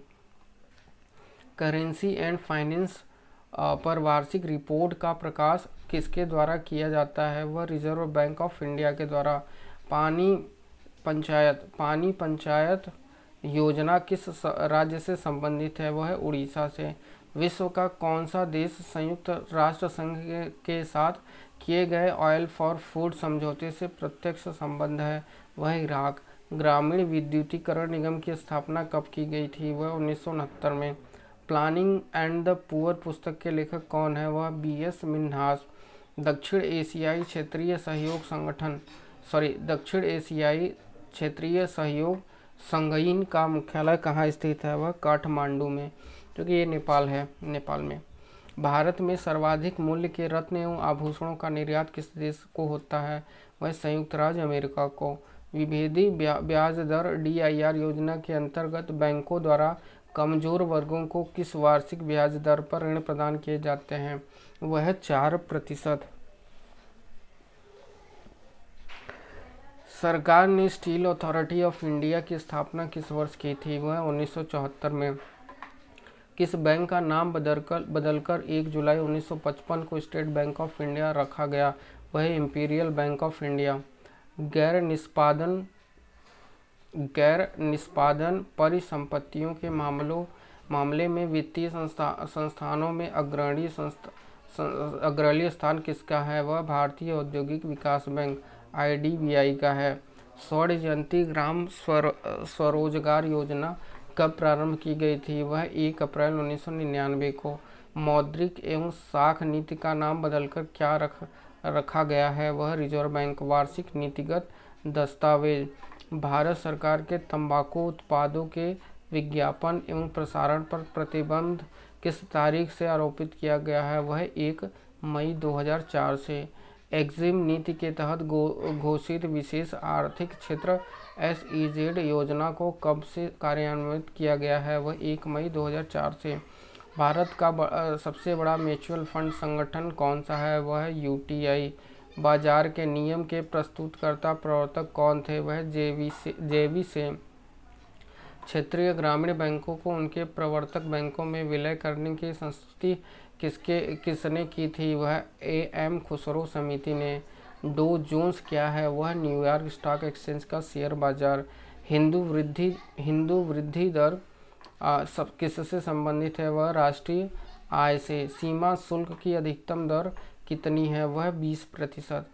करेंसी एंड फाइनेंस पर वार्षिक रिपोर्ट का प्रकाश किसके द्वारा किया जाता है वह रिजर्व बैंक ऑफ इंडिया के द्वारा। पानी पंचायत योजना किस राज्य से संबंधित है वह उड़ीसा से। विश्व का कौन सा देश संयुक्त राष्ट्र संघ के साथ किए गए ऑयल फॉर फूड समझौते से प्रत्यक्ष संबंध है वह इराक। ग्रामीण विद्युतीकरण निगम की स्थापना कब की गई थी वह 1969 में। प्लानिंग एंड द पुअर पुस्तक के लेखक कौन है वह B.S. मिन्हास। दक्षिण एशियाई क्षेत्रीय सहयोग संगठन दक्षिण एशियाई क्षेत्रीय सहयोग संगठन का मुख्यालय कहाँ स्थित है? वह काठमांडू में, क्योंकि ये नेपाल है, नेपाल में। भारत में सर्वाधिक मूल्य के रत्न एवं आभूषणों का निर्यात किस देश को होता है? वह संयुक्त राज्य अमेरिका को। विभेदी ब्याज दर DIR योजना के अंतर्गत बैंकों द्वारा कमजोर वर्गों को किस वार्षिक ब्याज दर पर ऋण प्रदान किए जाते हैं? वह 4%। सरकार ने स्टील अथॉरिटी ऑफ इंडिया की स्थापना किस वर्ष की थी? वह 1974 में। किस बैंक का नाम बदलकर 1 जुलाई 1955 को स्टेट बैंक ऑफ इंडिया रखा गया? वह इंपीरियल बैंक ऑफ इंडिया। गैर निष्पादन परिसंपत्तियों के मामले में वित्तीय संस्थानों में अग्रणी स्थान किसका है? वह भारतीय औद्योगिक विकास बैंक IDBI का है। स्वर्ण जयंती ग्राम स्वरोजगार योजना कब प्रारंभ की गई थी? वह 1 अप्रैल 1999 को। मौद्रिक एवं साख नीति का नाम बदलकर क्या रखा गया है? वह रिजर्व बैंक। वार्षिक नीतिगत दस्तावेज। भारत सरकार के तंबाकू उत्पादों के विज्ञापन एवं प्रसारण पर प्रतिबंध किस तारीख से आरोपित किया गया है? वह 1 मई 2004 से। एक्जिम नीति के तहत घोषित विशेष आर्थिक क्षेत्र SEZ योजना को कब से कार्यान्वित किया गया है? वह 1 मई 2004 से। भारत का सबसे बड़ा म्यूचुअल फंड संगठन कौन सा है? वह UTI। बाजार के नियम के प्रस्तुतकर्ता प्रवर्तक कौन थे? वह JB से। क्षेत्रीय ग्रामीण बैंकों को उनके प्रवर्तक बैंकों में विलय करने की संस्तुति किसने की थी? वह AM खुसरो समिति ने। डो जोन्स क्या है? वह न्यूयॉर्क स्टॉक एक्सचेंज का शेयर बाजार। हिंदू वृद्धि दर किससे संबंधित है? वह राष्ट्रीय आय से। सीमा शुल्क की अधिकतम दर कितनी है? वह 20%।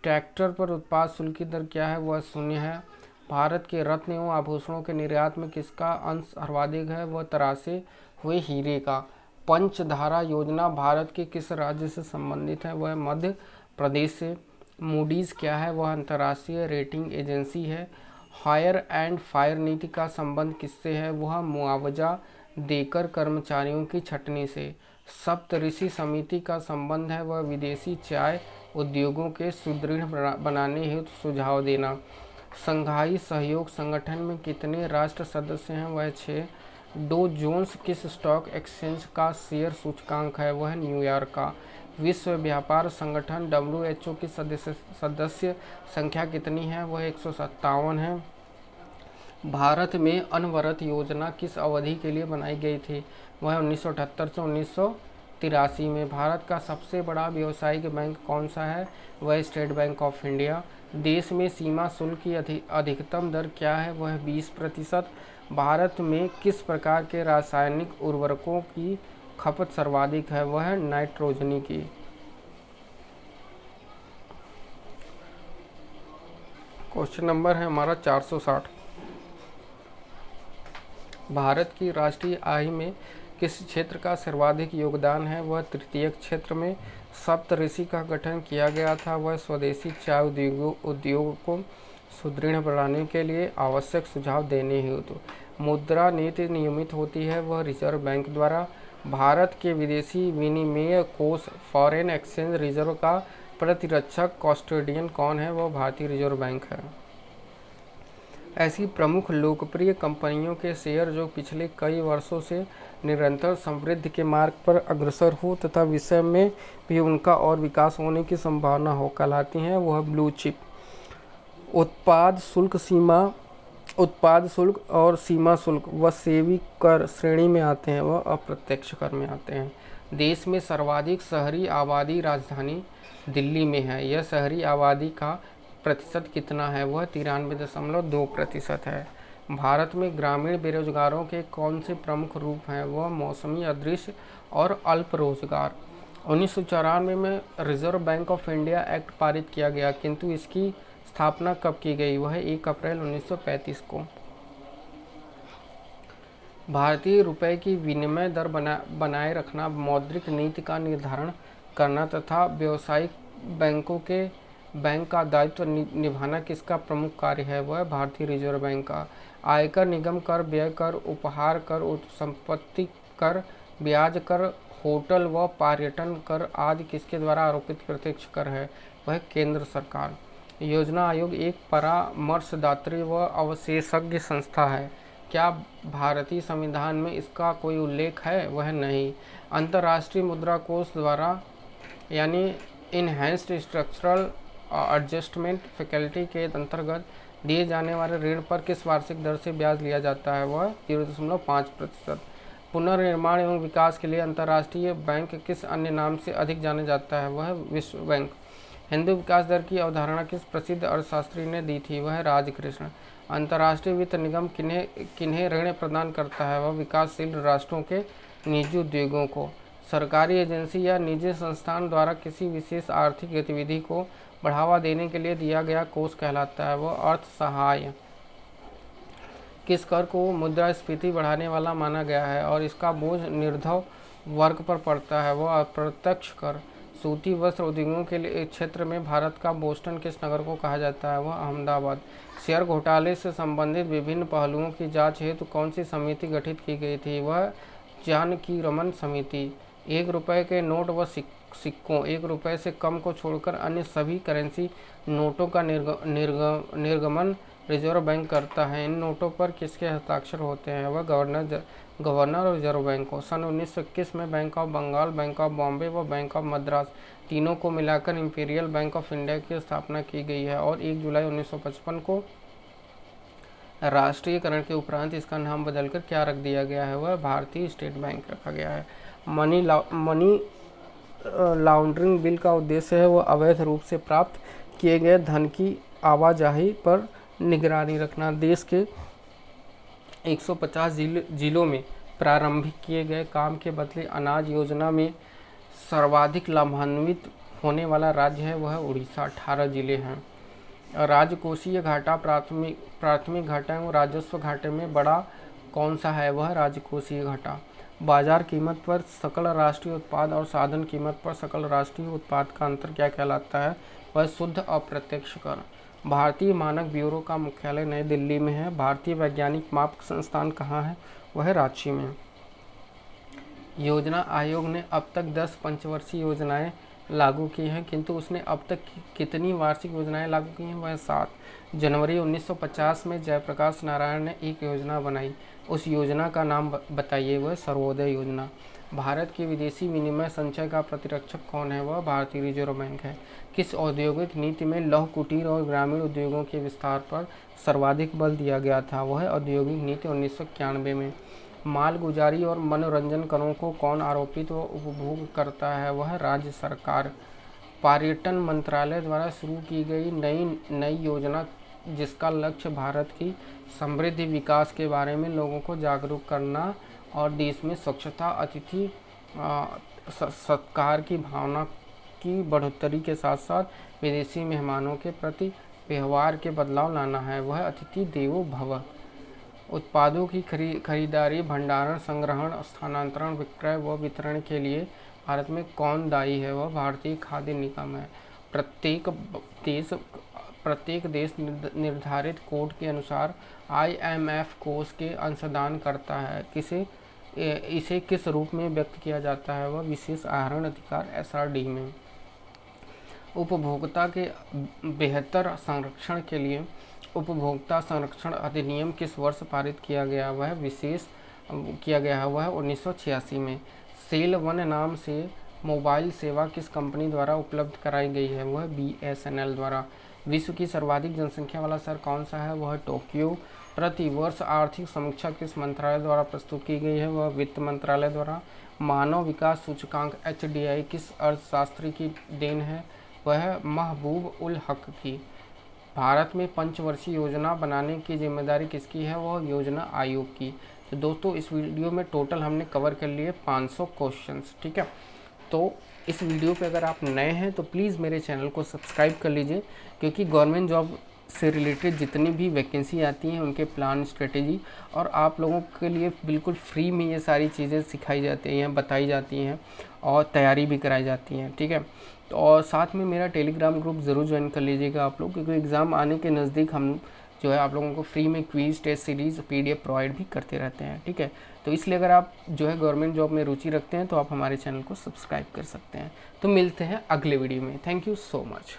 ट्रैक्टर पर उत्पाद शुल्क की दर क्या है? वह 0 है। भारत के रत्न एवं आभूषणों के निर्यात में किसका अंश सर्वाधिक है? वह तरासे हुए हीरे का। पंचधारा योजना भारत के किस राज्य से संबंधित है? वह मध्य प्रदेश से। मूडीज क्या है? वह अंतर्राष्ट्रीय रेटिंग एजेंसी है। हायर एंड फायर नीति का संबंध किससे है? वह मुआवजा देकर कर्मचारियों की छंटनी से। सप्तऋषि समिति का संबंध है? वह विदेशी चाय उद्योगों के सुदृढ़ बनाने हेतु सुझाव देना। संघाई सहयोग संगठन में कितने राष्ट्र सदस्य हैं? वह 6। डो जोन्स किस स्टॉक एक्सचेंज का शेयर सूचकांक है? वह न्यूयॉर्क का। विश्व व्यापार संगठन WHO की सदस्य संख्या कितनी है? वह 157 है। भारत में अनवरत योजना किस अवधि के लिए बनाई गई थी? वह 1978 से 1983 में। भारत का सबसे बड़ा व्यावसायिक बैंक कौन सा है? वह स्टेट बैंक ऑफ इंडिया। देश में सीमा शुल्क की अधिकतम दर क्या है? वह 20%। भारत में किस प्रकार के रासायनिक उर्वरकों की खपत सर्वाधिक है? वह नाइट्रोजनी की। क्वेश्चन नंबर है हमारा 460। भारत की राष्ट्रीय आय में किस क्षेत्र का सर्वाधिक योगदान है? वह तृतीयक क्षेत्र में। सप्तऋषि का गठन किया गया था। वह स्वदेशी चाय उद्योग को सुदृढ़ बनाने के लिए आवश्यक सुझाव देने हेतु। मुद्रा नीति नियमित होती है। वह रिजर्व बैंक द्वारा। भारत के विदेशी विनिमय कोष फॉरेन एक्सचेंज रिजर्व का प्रतिरक्षक कस्टोडियन कौन है? वह भारतीय रिजर्व बैंक है। ऐसी प्रमुख लोकप्रिय कंपनियों के शेयर जो पिछले कई वर्षों से निरंतर समृद्धि के मार्ग पर अग्रसर हो तथा विषय में भी उनका और विकास होने की संभावना हो कहलाती हैं, वह ब्लू चिप। उत्पाद शुल्क और सीमा शुल्क व सेवी कर श्रेणी में आते हैं, वह अप्रत्यक्ष कर में आते हैं। देश में सर्वाधिक शहरी आबादी राजधानी दिल्ली में है। यह शहरी आबादी का प्रतिशत कितना है? वह 93.2% है। भारत में ग्रामीण बेरोजगारों के कौन से प्रमुख रूप हैं? वह मौसमी, अदृश्य और अल्प रोजगार। 1994 में reserve bank of India act पारित किया गया, किंतु इसकी स्थापना कब की गई? वह 1 अप्रैल 1935 को। भारतीय रुपये की विनिमय दर बनाए रखना, मौद्रिक नीति का निर्धारण करना तथा व्यावसायिक बैंक का दायित्व निभाना किसका प्रमुख कार्य है? वह भारतीय रिजर्व बैंक का। आयकर, निगम कर, व्यय कर, उपहार कर, संपत्ति कर, ब्याज कर, होटल व पर्यटन कर आदि किसके द्वारा आरोपित प्रत्यक्ष कर है? वह केंद्र सरकार। योजना आयोग एक परामर्शदात्री व अवशेषज्ञ संस्था है। क्या भारतीय संविधान में इसका कोई उल्लेख है? वह नहीं। अंतर्राष्ट्रीय मुद्रा कोष द्वारा यानी इनहेंस्ड स्ट्रक्चरल एडजस्टमेंट फैकल्टी के अंतर्गत दिए जाने वाले ऋण पर किस वार्षिक दर से ब्याज लिया जाता है? वह 0.5%। पुनर्निर्माण एवं विकास के लिए अंतर्राष्ट्रीय बैंक किस अन्य नाम से अधिक जाना जाता है? वह विश्व बैंक। हिंदू विकास दर की अवधारणा किस प्रसिद्ध अर्थशास्त्री ने दी थी? वह राजकृष्ण। अंतर्राष्ट्रीय वित्त निगम किन्हें ऋण प्रदान करता है? वह विकासशील राष्ट्रों के निजी उद्योगों को। सरकारी एजेंसी या निजी संस्थान द्वारा किसी विशेष आर्थिक गतिविधि को बढ़ावा देने के लिए दिया गया कोष कहलाता है? वह अर्थ सहाय। किस कर को मुद्रास्फीति बढ़ाने वाला माना गया है और इसका बोझ निर्धव वर्ग पर पड़ता है? वह अप्रत्यक्ष कर। सूती वस्त्र उद्योगों के लिए क्षेत्र में भारत का बोस्टन किस नगर को कहा जाता है? वह अहमदाबाद। शेयर घोटाले से संबंधित विभिन्न पहलुओं की जांच हेतु कौन सी समिति गठित की गई थी? वह जानकीरमन समिति। 1 रुपये के नोट व सिक्कों 1 रुपये से कम को छोड़कर अन्य सभी करेंसी नोटों का निर्गमन रिजर्व बैंक करता है। इन नोटों पर किसके हस्ताक्षर होते हैं? वह गवर्नर और रिजर्व बैंक को। सन 1921 में Bank of Bengal, Bank of Bombay व बैंक ऑफ मद्रास तीनों को मिलाकर इंपीरियल बैंक ऑफ इंडिया की स्थापना की गई है और 1 जुलाई 1955 को राष्ट्रीयकरण के उपरांत इसका नाम बदलकर क्या रख दिया गया है? वह भारतीय स्टेट बैंक रखा गया है। मनी लॉन्ड्रिंग बिल का उद्देश्य है वह अवैध रूप से प्राप्त किए गए धन की आवाजाही पर निगरानी रखना। देश के 150 जिलों में प्रारंभिक किए गए काम के बदले अनाज योजना में सर्वाधिक लाभान्वित होने वाला राज्य है वह उड़ीसा। 18 जिले हैं। राजकोषीय घाटा, प्राथमिक घाटा एवं राजस्व घाटे में बड़ा कौन सा है? वह राजकोषीय घाटा। बाजार कीमत पर सकल राष्ट्रीय उत्पाद और साधन कीमत पर सकल राष्ट्रीय उत्पाद का अंतर क्या कहलाता है? वह शुद्ध अप्रत्यक्ष कर। भारतीय मानक ब्यूरो का मुख्यालय नई दिल्ली में है। भारतीय वैज्ञानिक माप संस्थान कहाँ है? वह रांची में। योजना आयोग ने अब तक 10 पंचवर्षीय योजनाएं लागू की हैं, किंतु उसने अब तक कितनी वार्षिक योजनाएं लागू की हैं? वह 7। जनवरी 1950 में जयप्रकाश नारायण ने एक योजना बनाई। उस योजना का नाम बताइए। वह सर्वोदय योजना। भारत की विदेशी विनिमय संचय का प्रतिरक्षक कौन है? वह भारतीय रिजर्व बैंक है। किस औद्योगिक नीति में लौह कुटीर और ग्रामीण उद्योगों के विस्तार पर सर्वाधिक बल दिया गया था? वह औद्योगिक नीति 1991 में। मालगुजारी और मनोरंजन करों को कौन आरोपित व उपभोग करता है? वह राज्य सरकार। पर्यटन मंत्रालय द्वारा शुरू की गई नई योजना जिसका लक्ष्य भारत की समृद्धि विकास के बारे में लोगों को जागरूक करना और देश में स्वच्छता, अतिथि सत्कार की भावना की बढ़ोतरी के साथ साथ विदेशी मेहमानों के प्रति व्यवहार के बदलाव लाना है। वह अतिथि देवो भव। उत्पादों की खरीदारी, भंडारण, संग्रहण, स्थानांतरण, विक्रय व वितरण के लिए भारत में कौन दायी है? वह भारतीय खाद्य निगम है। प्रत्येक देश निर्धारित कोड के अनुसार IMF कोष के अंशदान करता है। इसे किस रूप में व्यक्त किया जाता है? वह विशेष आहरण अधिकार SRD में। उपभोक्ता के बेहतर संरक्षण के लिए उपभोक्ता संरक्षण अधिनियम किस वर्ष पारित किया गया? वह 1986 में। सेल वन नाम से मोबाइल सेवा किस कंपनी द्वारा उपलब्ध कराई गई है? वह BSNL द्वारा। विश्व की सर्वाधिक जनसंख्या वाला शहर कौन सा है? वह टोक्यो। प्रति वर्ष आर्थिक समीक्षा किस मंत्रालय द्वारा प्रस्तुत की गई है? वह वित्त मंत्रालय द्वारा। मानव विकास सूचकांक HDI किस अर्थशास्त्री की देन है? वह महबूब उल हक की। भारत में पंचवर्षीय योजना बनाने की जिम्मेदारी किसकी है? वह योजना आयोग की। तो दोस्तों इस वीडियो में टोटल हमने कवर कर लिए 500 क्वेश्चंस। ठीक है, तो इस वीडियो पे अगर आप नए हैं तो प्लीज़ मेरे चैनल को सब्सक्राइब कर लीजिए, क्योंकि गवर्नमेंट जॉब से रिलेटेड जितनी भी वैकेंसी आती हैं उनके प्लान, स्ट्रेटेजी, और आप लोगों के लिए बिल्कुल फ्री में ये सारी चीज़ें सिखाई जाती हैं, बताई जाती हैं और तैयारी भी कराई जाती हैं, ठीक है। तो और साथ में मेरा टेलीग्राम ग्रुप ज़रूर ज्वाइन कर लीजिएगा आप लोग, क्योंकि एग्ज़ाम आने के नज़दीक हम जो है आप लोगों को फ्री में quiz, test series, PDF provide भी करते रहते हैं, ठीक है। तो इसलिए अगर आप जो है गवर्नमेंट जॉब में रुचि रखते हैं तो आप हमारे चैनल को सब्सक्राइब कर सकते हैं। तो मिलते हैं अगले वीडियो में। Thank you so much.